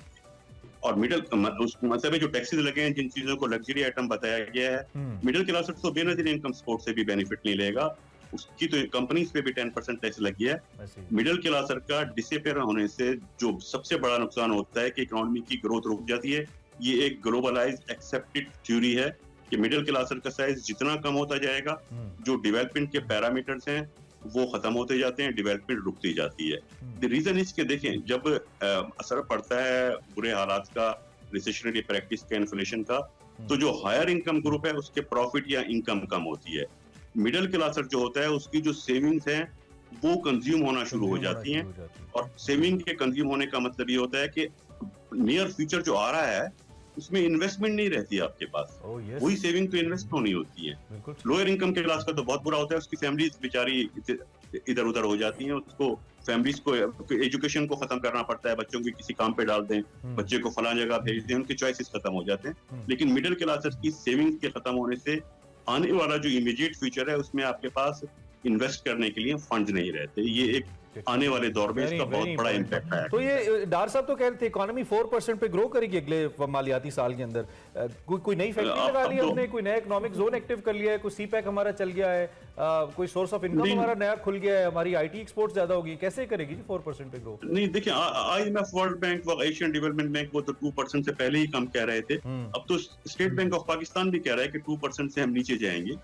और मिडिल मतलब जो टैक्सेस लगे हैं, जिन चीजों को लग्जरी आइटम बताया गया है, मिडिल क्लास तो बेनजीर इनकम सपोर्ट से भी बेनिफिट नहीं लेगा, उसकी तो कंपनीज पे भी 10% टैक्स लग गया है। मिडिल क्लास का डिसअपेयर होने से जो सबसे बड़ा नुकसान होता है कि इकोनॉमी की ग्रोथ रुक जाती है। ये एक ग्लोबलाइज्ड एक्सेप्टेड थ्योरी है कि मिडिल क्लास का साइज जितना कम होता जाएगा, जो डेवलपमेंट के पैरामीटर्स हैं वो खत्म होते जाते हैं, डेवलपमेंट रुकती जाती है। द रीजन इसके देखें, जब असर पड़ता है बुरे हालात का, रिसेशनरी प्रैक्टिस का, इन्फ्लेशन का, तो जो हायर इनकम ग्रुप है उसके प्रॉफिट या इनकम कम होती है। मिडिल क्लासर जो होता है उसकी जो सेविंग्स हैं वो कंज्यूम होना शुरू हो जाती हैं, और सेविंग के कंज्यूम होने का मतलब ये होता है कि नियर फ्यूचर जो आ रहा है उसमें इन्वेस्टमेंट नहीं रहती है आपके पास। वही सेविंग तो इन्वेस्ट होनी होती है। लोअर इनकम क्लास का तो बहुत बुरा होता है, उसकी फैमिलीज बेचारी इधर उधर हो जाती हैं, उसको फैमिलीज को एजुकेशन को खत्म करना पड़ता है, बच्चों की किसी काम पे डाल दें, बच्चे को फलां जगह भेज दें, उनके चॉइसेस खत्म हो जाते हैं। लेकिन मिडिल क्लासेस की सेविंग्स के खत्म होने से आने वाला जो इमीडिएट फ्यूचर है उसमें आपके पास इन्वेस्ट करने के लिए फंड नहीं रहते। ये एक आने वाले दौर में इसका बहुत बड़ा इम्पैक्ट है। तो ये डार साहब तो कह रहे थे इकोनॉमी 4% पे ग्रो करेगी अगले मालियाती साल के अंदर। कोई नई फैक्ट्री लगा ली हमने, कोई नया इकोनॉमिक जोन एक्टिव कर लिया है, कोई सीपैक हमारा चल गया है, कोई सोर्स ऑफ इनकम हमारा नया खुल गया है, हमारी आईटी एक्सपोर्ट ज्यादा होगी, कैसे करेगी जी 4% पे ग्रो? नहीं देखिए, IMF, वर्ल्ड बैंक व एशियन डेवलपमेंट बैंक वो तो 2% से पहले ही कम कह रहे थे। अब तो स्टेट बैंक ऑफ पाकिस्तान भी कह रहा है कि 2% से हम नीचे जाएंगे,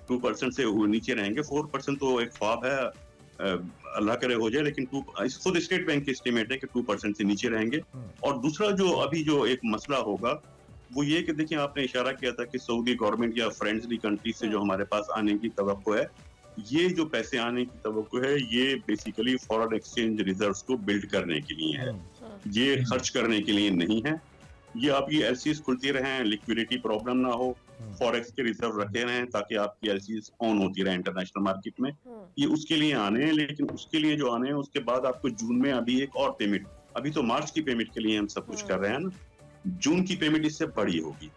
2% से नीचे रहेंगे। 4% तो एक ख्वाब है, अल्लाह करे हो जाए, लेकिन खुद स्टेट बैंक की एस्टिमेट है कि 2% से नीचे रहेंगे। और दूसरा जो अभी जो एक मसला होगा वो ये कि देखिए, आपने इशारा किया था कि सऊदी गवर्नमेंट या फ्रेंडली कंट्री से जो हमारे पास आने की तवक्को है, ये जो पैसे आने की तवक्को है ये बेसिकली फॉरेन एक्सचेंज रिजर्व्स को बिल्ड करने के लिए है, ये खर्च करने के लिए नहीं है। ये आपकी एलसीज खुलती रहें, लिक्विडिटी प्रॉब्लम ना हो, फॉरेक्स के रिजर्व रखे रहें ताकि आपकी एलसीज ऑन होती रहे इंटरनेशनल मार्केट में। ये उसके लिए आने हैं, लेकिन उसके लिए जो आने हैं उसके बाद आपको जून में अभी एक और पेमेंट, अभी तो मार्च की पेमेंट के लिए हम सब कुछ कर रहे हैं ना, जून की पेमेंट इससे बड़ी होगी।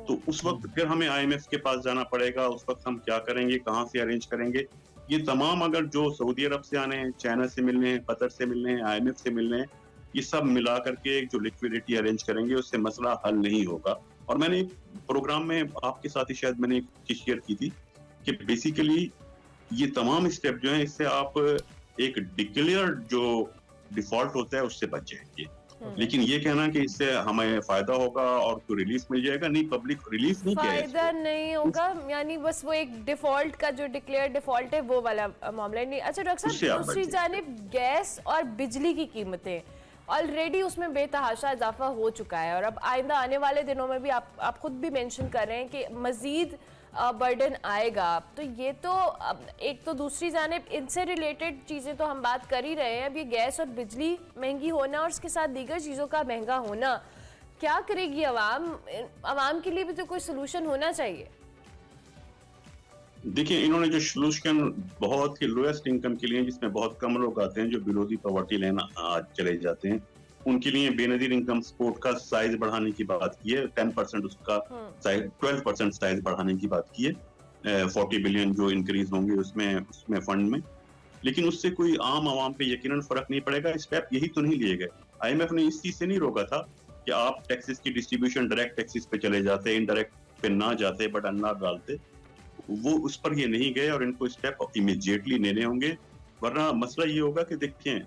तो उस वक्त फिर हमें IMF के पास जाना पड़ेगा। उस वक्त हम क्या करेंगे, कहाँ से अरेंज करेंगे? ये तमाम अगर जो सऊदी अरब से आने हैं, चाइना से मिलने हैं, कतर से मिलने हैं, IMF से मिलने हैं, ये सब मिला करके एक जो लिक्विडिटी अरेंज करेंगे उससे मसला हल नहीं होगा। और मैंने एक प्रोग्राम में आपके साथ ही शायद मैंने शेयर की थी कि बेसिकली ये तमाम स्टेप जो है इससे आप एक डिक्लेयर जो डिफॉल्ट होता है उससे बच जाएंगे। लेकिन ये कहना कि इससे हमें फायदा होगा और तो रिलीफ मिल जाएगा, नहीं, पब्लिक रिलीफ नहीं, फायदा नहीं होगा, यानी बस वो एक डिफॉल्ट का जो डिक्लेयर डिफॉल्ट है वो वाला मामला नहीं। अच्छा डॉक्टर साहब, दूसरी जानिब गैस और बिजली की कीमतें ऑलरेडी उसमें बेतहाशा इजाफा हो चुका है, और अब आइंदा आने वाले दिनों में भी आप खुद भी मेंशन कर रहे हैं कि मजीद बर्डन आएगा। तो ये तो एक तो दूसरी जानिब इनसे रिलेटेड चीज़ें तो हम बात कर ही रहे हैं, अब ये गैस और बिजली महंगी होना और उसके साथ दीगर चीज़ों का महंगा होना क्या करेगी आवाम के लिए भी तो कोई सोल्यूशन होना चाहिए। देखिए, इन्होंने जो सोल्यूशन बहुत ही लोएस्ट इनकम के लिए, जिसमें बहुत कम लोग आते हैं जो बिलो दी पॉवर्टी लाइन आज चले जाते हैं, उनके लिए बेनजीर इनकम सपोर्ट का साइज बढ़ाने की बात की है। 10% उसका साइज, 12% साइज बढ़ाने की बात की है। 40 बिलियन जो इंक्रीज होंगे उसमें फंड में, लेकिन उससे कोई आम आवाम पे यकीनन फर्क नहीं पड़ेगा। स्टेप यही तो नहीं लिए गए। IMF ने इस चीज से नहीं रोका था कि आप टैक्सेस की डिस्ट्रीब्यूशन डायरेक्ट टैक्सेस पे चले जाते, इनडायरेक्ट पे ना जाते, बटन ना डालते, वो उस पर ये नहीं गए और इनको स्टेप इमीडिएटली लेने होंगे, वरना मसला ये होगा कि देखिए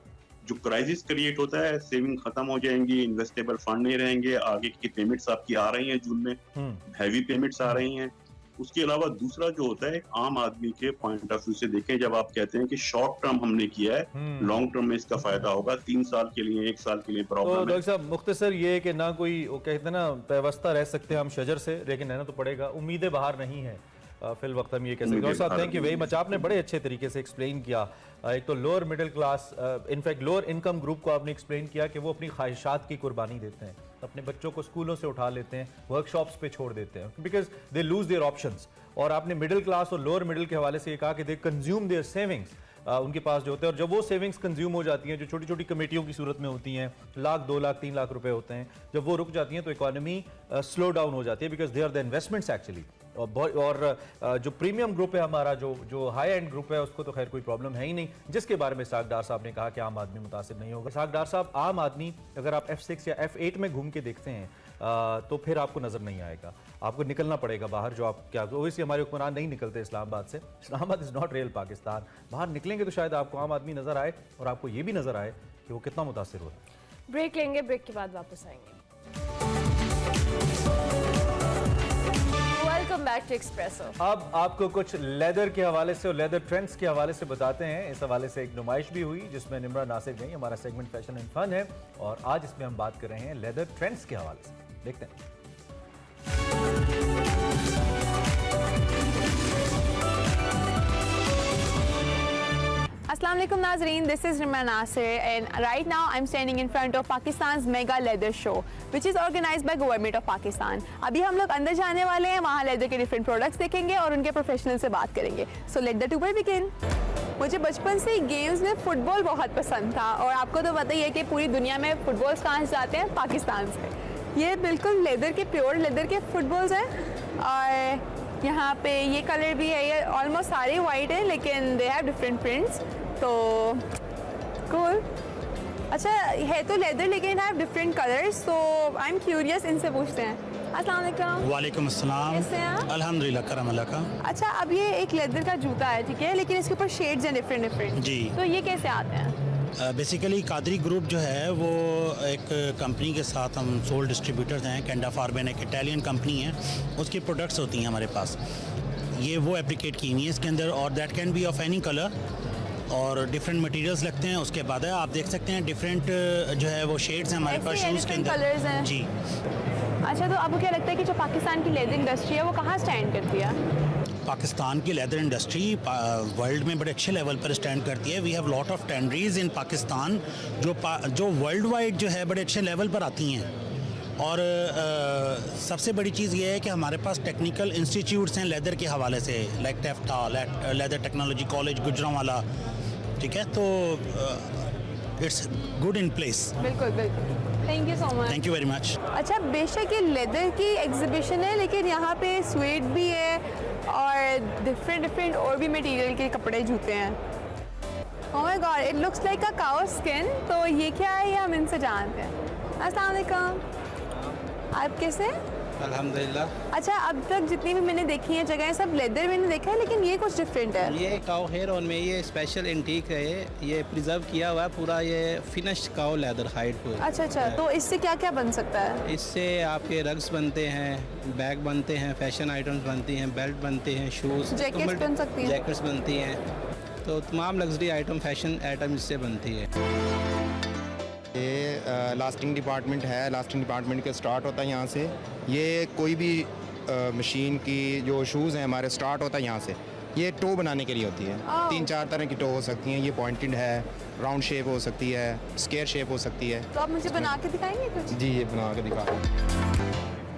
जो क्राइसिस क्रिएट होता है, सेविंग खत्म हो जाएंगी, इन्वेस्टेबल फंड नहीं रहेंगे, आगे की पेमेंट्स आपकी आ रही हैं जून में, हैवी पेमेंट्स आ रही हैं। उसके अलावा दूसरा जो होता है, आम आदमी के पॉइंट ऑफ व्यू से देखें, जब आप कहते हैं कि शॉर्ट टर्म हमने किया है, लॉन्ग टर्म में इसका फायदा होगा, 3 साल के लिए, 1 साल के लिए प्रॉब्लम है। डॉक्टर साहब, मुख्तसर ये कि ना कोई, वो कहते हैं ना, पेवस्ता रह सकते हैं हम शजर से, लेकिन रहना तो पड़ेगा, उम्मीदें बाहर नहीं है फिल वक्त, हम ये कह सकते हैं। डॉक्टर साहब, थैंक यू वेरी मच, आपने बड़े अच्छे तरीके से एक्सप्लेन किया। एक तो lower middle class, in fact lower income group को आपने एक्सप्लेन किया कि वो अपनी ख्वाहिशात की कुर्बानी देते हैं, अपने बच्चों को स्कूलों से उठा लेते हैं, वर्कशॉप्स पे छोड़ देते हैं, because they lose their options. और आपने मिडिल क्लास और लोअर मिडिल के हवाले से ये कहा कि दे कंज्यूम देयर सेविंग्स, उनके पास जो होते हैं, और जब वो सेविंग्स कंज्यूम हो जाती हैं, जो छोटी छोटी कमेटियों की सूरत में होती हैं, 1 लाख 2 लाख 3 लाख रुपए होते हैं, जब वो रुक जाती हैं तो इकोनॉमी स्लो डाउन हो जाती है, because they are the investments actually. और जो प्रीमियम ग्रुप है हमारा, जो हाई एंड ग्रुप है, उसको तो खैर कोई प्रॉब्लम है ही नहीं, जिसके बारे में इसहाक डार साहब ने कहा कि आम आदमी मुतासिर नहीं होगा। इसहाक डार साहब, आम आदमी अगर आप F6 या F8 में घूम के देखते हैं तो फिर आपको नजर नहीं आएगा, आपको निकलना पड़ेगा बाहर। जो आप क्या, ओवैसी हमारे हुक्मरान नहीं निकलते इस्लामाबाद से, Islamabad is not real Pakistan. बाहर निकलेंगे तो शायद आपको आम आदमी नजर आए, और आपको ये भी नजर आए कि वो कितना मुतासिर हो रहा है। ब्रेक लेंगे, ब्रेक के बाद वापस आएंगे। Welcome back to Expresso. अब आपको कुछ लेदर के हवाले से और लेदर ट्रेंड्स के हवाले से बताते हैं। इस हवाले से एक नुमाइश भी हुई जिसमें निम्रा नासिर गई। हमारा सेगमेंट फैशन एंड फन है, और आज इसमें हम बात कर रहे हैं लेदर ट्रेंड्स के हवाले से। देखते हैं। अस्सलाम वालेकुम नाज़रीन, this is Rima Nasir and right now I'm standing in front of Pakistan's mega leather show which is organized by government of Pakistan. अभी हम लोग अंदर जाने वाले हैं, वहाँ लेदर के डिफरेंट प्रोडक्ट्स देखेंगे और उनके प्रोफेशनल से बात करेंगे. So let the tour begin. मुझे बचपन से गेम्स में फ़ुटबॉल बहुत पसंद था और आपको तो पता ही है कि पूरी दुनिया में फ़ुटबॉल्स कहाँ से आते हैं, पाकिस्तान से. ये बिल्कुल लेदर के, प्योर लेदर के फ़ुटबॉल्स हैं और यहाँ पे ये कलर भी है, ये ऑलमोस्ट सारे वाइट है लेकिन दे हैव डिफरेंट प्रिंट्स. तो कूल. अच्छा है तो लेदर लेकिन हैव डिफरेंट कलर्स. तो आई एम क्यूरियस, इनसे पूछते हैं. अस्सलाम वालेकुम. वालेकुम अस्सलाम. कैसे हैं आप? अल्हम्दुलिल्लाह, करम अल्लाह का. अच्छा, अब ये एक लेदर का जूता है, ठीक है, लेकिन इसके ऊपर शेड्स हैं डिफरेंट डिफरेंट. जी. तो ये कैसे आते हैं? बेसिकली कादरी ग्रुप जो है वो एक कंपनी के साथ हम सोल डिस्ट्रीब्यूटर्स हैं. कैंडा फार्बन एक इटालियन कंपनी है, उसकी प्रोडक्ट्स होती हैं हमारे पास. ये वो एप्लीकेट की हुई है इसके अंदर और that can be of any colour और डिफरेंट मटेरियल्स लगते हैं. उसके बाद आप देख सकते हैं डिफरेंट जो है वो शेड्स हैं हमारे पास शूज़ के अंदर. जी. अच्छा, तो आपको क्या लगता है कि जो पाकिस्तान की लेदर इंडस्ट्री है वो कहाँ स्टैंड करती है? पाकिस्तान की लेदर इंडस्ट्री वर्ल्ड में बड़े अच्छे लेवल पर स्टैंड करती है. वी हैव लॉट ऑफ टेंडरीज इन पाकिस्तान जो वर्ल्ड वाइड जो है बड़े अच्छे लेवल पर आती हैं. और सबसे बड़ी चीज़ ये है कि हमारे पास टेक्निकल इंस्टीट्यूट्स हैं लेदर के हवाले से, like taffeta, leather technology college Gujranwala. ठीक है, तो इट्स गुड इन प्लेस. बिल्कुल बिल्कुल. Thank you so much. Thank you very much. अच्छा, बेशक ये लेदर की एग्जीबिशन है लेकिन यहाँ पे स्वेट भी है और डिफरेंट और भी मटेरियल के कपड़े जूते हैं. Oh my God, it looks like a cow skin. तो ये क्या है, ये हम इनसे जानते हैं. अस्सलाम वालेकुम. आप कैसे? अल्हम्दुलिल्लाह. अच्छा, अब तक जितनी भी मैंने देखी है जगह सब लेदर मैंने देखा है लेकिन ये कुछ डिफरेंट है. ये काउ हेयर ऑन में ये स्पेशल एंटीक है. ये प्रिजर्व किया हुआ है पूरा. ये फिनिश्ड काउ लेदर हाइड पे. अच्छा, तो इससे क्या क्या बन सकता है? इससे आपके रग्स बनते हैं, बैग बनते हैं, फैशन आइटम्स बनती हैं, बेल्ट बनते हैं, शूज़, जैकेट्स बन सकती हैं. जैकेट्स बनती हैं. तो तमाम लग्जरी आइटम, फैशन आइटम इससे बनती है. ये लास्टिंग डिपार्टमेंट है. लास्टिंग डिपार्टमेंट का स्टार्ट होता है यहाँ से. ये कोई भी मशीन की जो शूज़ हैं हमारे स्टार्ट होता है यहाँ से. ये टो बनाने के लिए होती है. 3-4 तरह की टो हो सकती हैं. ये पॉइंटेड है, राउंड शेप हो सकती है, स्क्वायर शेप हो सकती है. तो आप मुझे बना के दिखाएंगे कुछ? जी, ये बना के दिखा.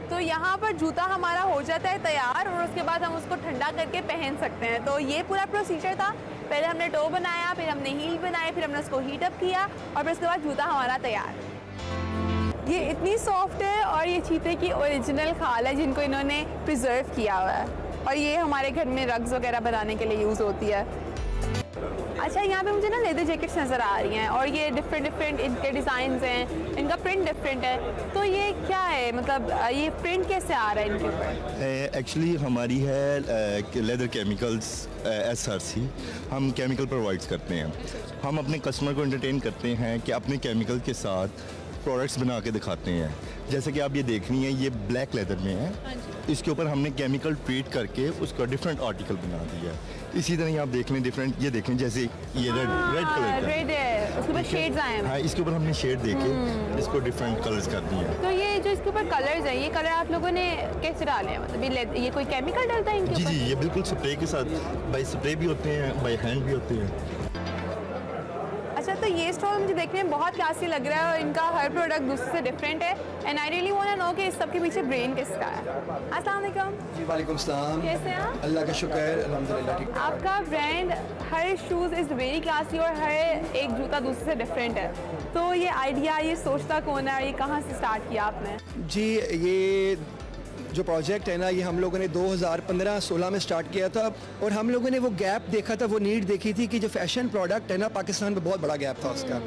तो यहाँ पर जूता हमारा हो जाता है तैयार और उसके बाद हम उसको ठंडा करके पहन सकते हैं. तो ये पूरा प्रोसीजर था. पहले हमने टो बनाया, फिर हमने हील बनाए, फिर हमने उसको हीट अप किया और फिर उसके बाद जूता हमारा तैयार. ये इतनी सॉफ्ट है और ये चीते की ओरिजिनल खाल है जिनको इन्होंने प्रिजर्व किया हुआ है और ये हमारे घर में रग्स वगैरह बनाने के लिए यूज़ होती है. अच्छा, यहाँ पे मुझे ना लेदर जैकेट्स नज़र आ रही हैं और ये डिफरेंट इनके डिज़ाइंस हैं, इनका प्रिंट डिफरेंट है. तो ये क्या है, मतलब ये प्रिंट कैसे आ रहा है इनके ऊपर? एक्चुअली हमारी है लेदर केमिकल्स SRC. हम केमिकल प्रोवाइड्स करते हैं. हम अपने कस्टमर को एंटरटेन करते हैं कि अपने केमिकल के साथ प्रोडक्ट्स बना के दिखाते हैं. जैसे कि आप ये देख रही हैं, ये ब्लैक लेदर में है. इसके ऊपर हमने केमिकल ट्रीट करके उसका डिफरेंट आर्टिकल बना दिया है. इसी तरह ये आप देख लें डिफरेंट, ये देख लें जैसे ये रेड कलर का रेड है, उसके ऊपर शेड्स आए हैं. हाँ, इसके ऊपर हमने शेड देके इसको डिफरेंट कलर्स कर दिए हैं. तो ये जो इसके ऊपर कलर्स हैं, ये कलर आप लोगों ने कैसे डाले हैं? मतलब ये कोई केमिकल डालता है इनके जी ऊपर? जी, ये बिल्कुल स्प्रे के साथ, बाय स्प्रे भी होते हैं, बाय हैंड भी होते हैं. अच्छा, तो ये स्टॉल मुझे देखने में बहुत क्लासी लग रहा है और इनका हर प्रोडक्ट दूसरे से डिफरेंट है. And I really want to know कि इस सब के पीछे ब्रेन किसका है. अस्सलाम वालेकुम. जी वालेकुम सलाम. कैसे हैं आप? अल्लाह का शुक्र है, अल्हम्दुलिल्लाह ठीक. आपका brand her shoes is very classy और हर एक जूता दूसरे से डिफरेंट है. तो ये आइडिया, ये सोचता कौन है और ये कहाँ से स्टार्ट किया आपने? जी, ये जो प्रोजेक्ट है ना, ये हम लोगों ने 2015-16 में स्टार्ट किया था और हम लोगों ने वो गैप देखा था, वो नीड देखी थी कि जो फैशन प्रोडक्ट है ना, पाकिस्तान में बहुत बड़ा गैप था उसका.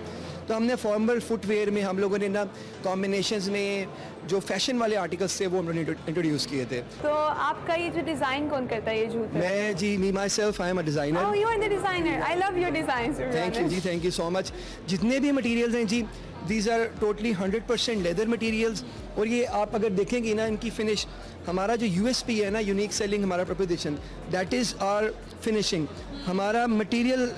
तो हमने फॉर्मल फुटवेयर में हम लोगों ने ना कॉम्बिनेशंस में जो फैशन वाले आर्टिकल्स थे वो हम लोगों ने इंट्रोड्यूस किए थे. तो आपका ये जो डिज़ाइन कौन करता है ये जूते? मैं जी, me myself, I am a designer. Oh, you are the designer. I love your designs. Thank you जी, थैंक यू सो मच. जितने भी मटेरियल्स हैं जी, these are totally 100% leather materials. और ये आप अगर देखेंगे ना, इनकी फिनिश, हमारा जो USP है ना, यूनिक सेलिंग हमारा proposition, that is our finishing. हमारा मटेरियल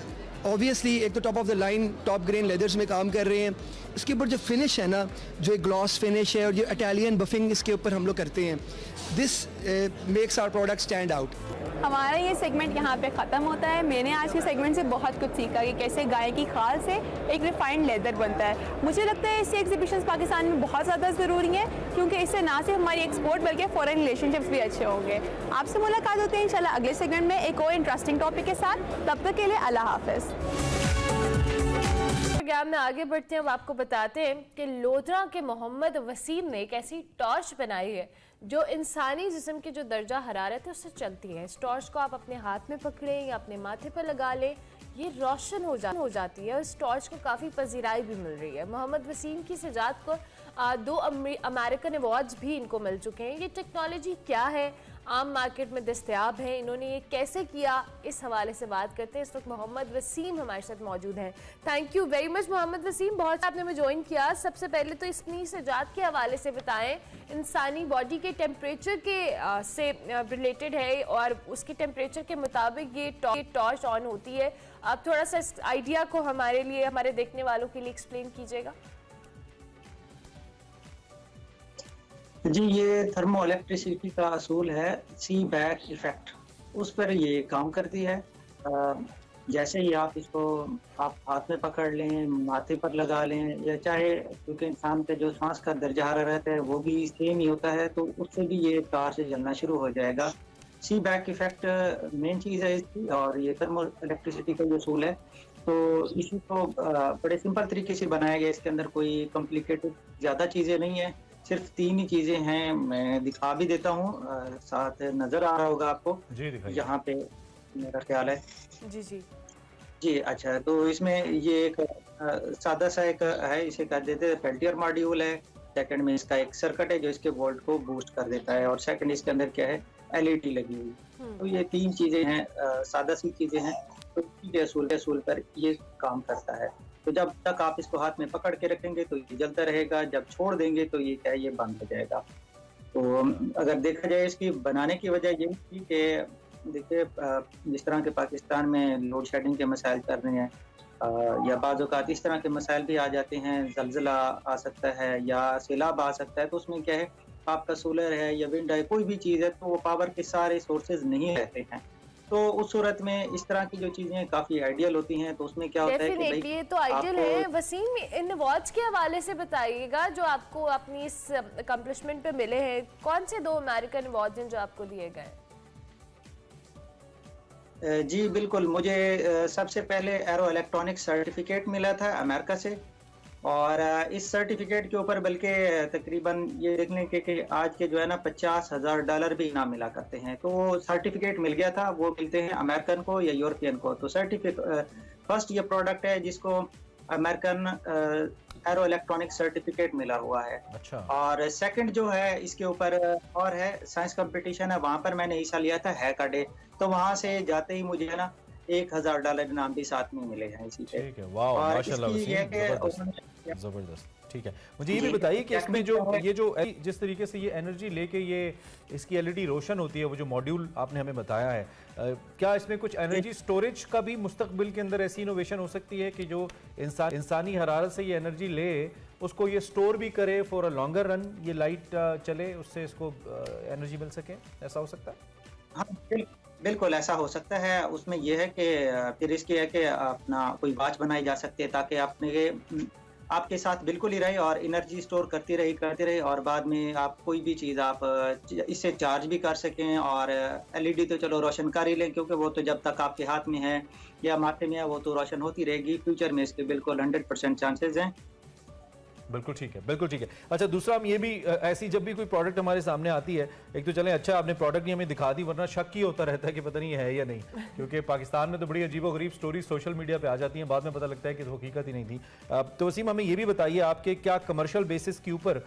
ऑब्वियसली एक तो top of the line top grain leathers में काम कर रहे हैं. इसके ऊपर जो फिनिश है ना, जो एक ग्लॉस फिनिश है और जो इटालियन बफिंग इसके ऊपर हम लोग करते हैं, this makes our product stand out. हमारा ये सेगमेंट यहाँ पे ख़त्म होता है। मैंने आज के सेगमेंट से बहुत कुछ सीखा कि कैसे गाय की खाल से एक रिफाइंड लेदर बनता है। मुझे लगता है ऐसे एग्जीबिशंस पाकिस्तान में बहुत ज़्यादा ज़रूरी है, क्योंकि इससे ना सिर्फ हमारी एक्सपोर्ट बल्कि फॉरेन रिलेशनशिप्स भी अच्छे होंगे। आपसे मुलाकात होती है इंशाल्लाह अगले सेगमेंट में एक और इंटरेस्टिंग टॉपिक के साथ। तब तक के लिए अल्लाह हाफ़िज़। प्रोग्राम में आगे बढ़ते हैं। अब आपको बताते हैं कि लोधरा के मोहम्मद वसीम ने एक ऐसी टॉर्च बनाई है जो इंसानी जिस्म की जो दर्जा हरारत है उससे चलती है। इस टॉर्च को आप अपने हाथ में पकड़ें या अपने माथे पर लगा लें, ये रोशन हो जाती है और इस टॉर्च को काफ़ी पजीराई भी मिल रही है। मोहम्मद वसीम की सजात को 2 अमेरिकन अवार्ड्स भी इनको मिल चुके हैं। ये टेक्नोलॉजी क्या है, आम मार्केट में दस्तयाब है, इन्होंने ये कैसे किया, इस हवाले से बात करते हैं। इस वक्त मोहम्मद वसीम हमारे साथ मौजूद हैं। Thank you very much Mohammad Wasim, बहुत आपने में ज्वाइन किया। सबसे पहले तो इसकी सजात के हवाले से बताएं, इंसानी बॉडी के टेम्परेचर के से रिलेटेड है और उसके टेम्परेचर के मुताबिक ये टॉर्च ऑन होती है। आप थोड़ा सा इस आइडिया को हमारे लिए, हमारे देखने वालों के लिए एक्सप्लेन कीजिएगा। जी, ये थर्मो इलेक्ट्रिसिटी का असूल है, सी बैक इफेक्ट, उस पर ये काम करती है। जैसे ही आप इसको आप हाथ में पकड़ लें, माथे पर लगा लें, या चाहे क्योंकि इंसान के जो सांस का दर्जा हरारत है वो भी सेम ही होता है, तो उससे भी ये तार से जलना शुरू हो जाएगा। सी बैक इफेक्ट मेन चीज़ है इसकी, और ये थर्मो इलेक्ट्रिसिटी का जो असूल है, तो इसी को बड़े सिंपल तरीके से बनाया गया। इसके अंदर कोई कॉम्प्लिकेटेड ज़्यादा चीज़ें नहीं है, सिर्फ 3 ही चीजें हैं। मैं दिखा भी देता हूँ, साथ नजर आ रहा होगा आपको यहाँ पे, मेरा ख्याल है। जी जी जी, अच्छा, तो इसमें ये एक सादा सा एक है, इसे कह देते हैं पेल्टियर मॉड्यूल है। सेकंड में इसका एक सर्किट है जो इसके वोल्ट को बूस्ट कर देता है, और सेकंड इसके अंदर क्या है, एलईडी लगी हुई। तो ये 3 चीजें हैं, सादा सी चीजें हैं, तो असूल पर ये काम करता है। तो जब तक आप इसको हाथ में पकड़ के रखेंगे तो ये जलता रहेगा, जब छोड़ देंगे तो ये क्या है, ये बंद हो जाएगा। तो अगर देखा जाए इसकी बनाने की वजह ये थी कि देखिए, जिस तरह के पाकिस्तान में लोड शेडिंग के मसाइल चल रहे हैं, या बाज़ औक़ात इस तरह के मसाइल भी आ जाते हैं, ज़लज़ला आ सकता है या सैलाब आ सकता है, तो उसमें क्या है, आपका सोलर है या विंड है, कोई भी चीज़ है, तो वो पावर के सारे सोर्सेज नहीं रहते हैं। तो उस सूरत में इस तरह की जो चीजें काफी आइडियल होती हैं, तो उसमें क्या होता है कि भाई ये तो आइडियल है। वसीम, इन अवार्ड्स के हवाले से बताइएगा जो आपको अपनी इस अकम्पलिशमेंट पे मिले हैं। कौन से 2 अमेरिकन अवार्ड्स हैं जो आपको दिए गए? जी बिल्कुल, मुझे सबसे पहले एरो इलेक्ट्रॉनिक सर्टिफिकेट मिला था अमेरिका से, और इस सर्टिफिकेट के ऊपर बल्कि तकरीबन ये देख लें कि आज के जो है ना $50,000 भी इनाम मिला करते हैं। तो वो सर्टिफिकेट मिल गया था, वो मिलते हैं अमेरिकन को या यूरोपियन को। तो फर्स्ट ये प्रोडक्ट है जिसको अमेरिकन एरो इलेक्ट्रॉनिक सर्टिफिकेट मिला हुआ है। अच्छा। और सेकंड जो है इसके ऊपर और है, साइंस कंपटीशन है, वहाँ पर मैंने हिस्सा लिया था, हैकाडे। तो वहाँ से जाते ही मुझे है ना $1,000 इनाम भी साथ में मिले हैं इसी पे। ठीक है, वाह, माशाल्लाह, जबरदस्त। ठीक है, मुझे ये भी बताइए कि इसमें जो जिस तरीके से ये एनर्जी लेके ये इसकी एलईडी रोशन होती है, वो जो मॉड्यूल आपने हमें बताया है, क्या इसमें कुछ एनर्जी स्टोरेज का भी मुस्तकबिल के अंदर ऐसी इनोवेशन हो सकती है कि जो इंसानी हरारत से ये एनर्जी ले, उसको ये स्टोर भी करे फॉर अ लॉन्गर रन, ये लाइट चले, उससे इसको एनर्जी मिल सके, ऐसा हो सकता है? हाँ बिल्कुल ऐसा हो सकता है। उसमें यह है कि फिर इसकी है कि अपना कोई वॉच बनाई जा सकती है, ताकि आपके साथ बिल्कुल ही रहे और एनर्जी स्टोर करती रहे, और बाद में आप कोई भी चीज़ आप इससे चार्ज भी कर सकें। और एलईडी तो चलो रोशन कर ही लें, क्योंकि वो तो जब तक आपके हाथ में है या माथे में है वो तो रोशन होती रहेगी। फ्यूचर में इसके बिल्कुल 100% चांसेस हैं। बिल्कुल ठीक है, बिल्कुल ठीक है। अच्छा, दूसरा हम ये भी ऐसी जब भी कोई प्रोडक्ट हमारे सामने आती है, एक तो चलें अच्छा आपने प्रोडक्ट ही हमें दिखा दी, वरना शक ही होता रहता है कि पता नहीं है या नहीं, क्योंकि पाकिस्तान में तो बड़ी अजीबोगरीब स्टोरी सोशल मीडिया पे आ जाती हैं, बाद में पता लगता है कि हकीकत ही नहीं थी। तो वसीम, हमें ये भी बताइए आपके क्या कमर्शियल बेसिस के ऊपर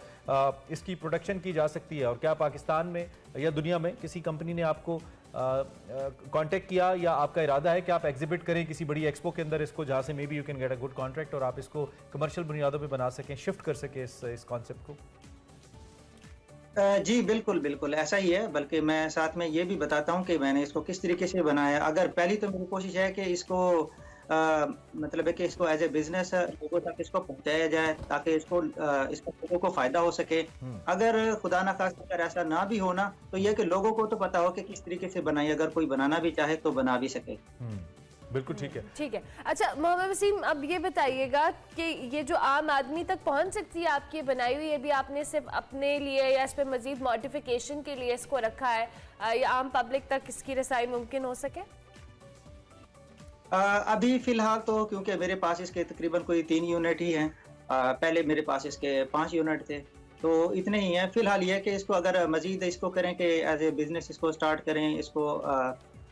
इसकी प्रोडक्शन की जा सकती है, और क्या पाकिस्तान में या दुनिया में किसी कंपनी ने आपको कांटेक्ट किया या आपका इरादा है कि आप एग्जिबिट करें किसी बड़ी एक्सपो के अंदर इसको, जहाँ से may be you can get a good contract और आप इसको कमर्शियल बुनियादों पे बना सकें, शिफ्ट कर सकें इस कॉन्सेप्ट को? जी बिल्कुल बिल्कुल ऐसा ही है। बल्कि मैं साथ में ये भी बताता हूँ कि मैंने इसको किस तरीके से बनाया। अगर पहली तो मेरी कोशिश है कि इसको मतलब है कि इसको एज ए बिजनेस लोगों तक इसको पहुंचाया जाए ताकि इसको लोगों को फायदा हो सके। अगर खुदा ना खास्ता अगर ऐसा ना भी होना तो यह कि लोगों को तो पता हो कि किस तरीके से बनाई, अगर कोई बनाना भी चाहे तो बना भी सके। बिल्कुल ठीक है। ठीक है। अच्छा मोहम्मद वसीम, अब ये बताइएगा कि ये जो आम आदमी तक पहुंच सकती है आपकी बनाई हुई, ये भी आपने सिर्फ अपने लिए या इस पे मजीद मॉडिफिकेशन के लिए इसको रखा है, या आम पब्लिक तक इसकी रसाई मुमकिन हो सके? अभी फिलहाल तो क्योंकि मेरे पास इसके तकरीबन कोई 3 यूनिट ही हैं, पहले मेरे पास इसके 5 यूनिट थे, तो इतने ही हैं फिलहाल। ये कि इसको अगर मजीद इसको करें कि एज ए बिजनेस इसको स्टार्ट करें, इसको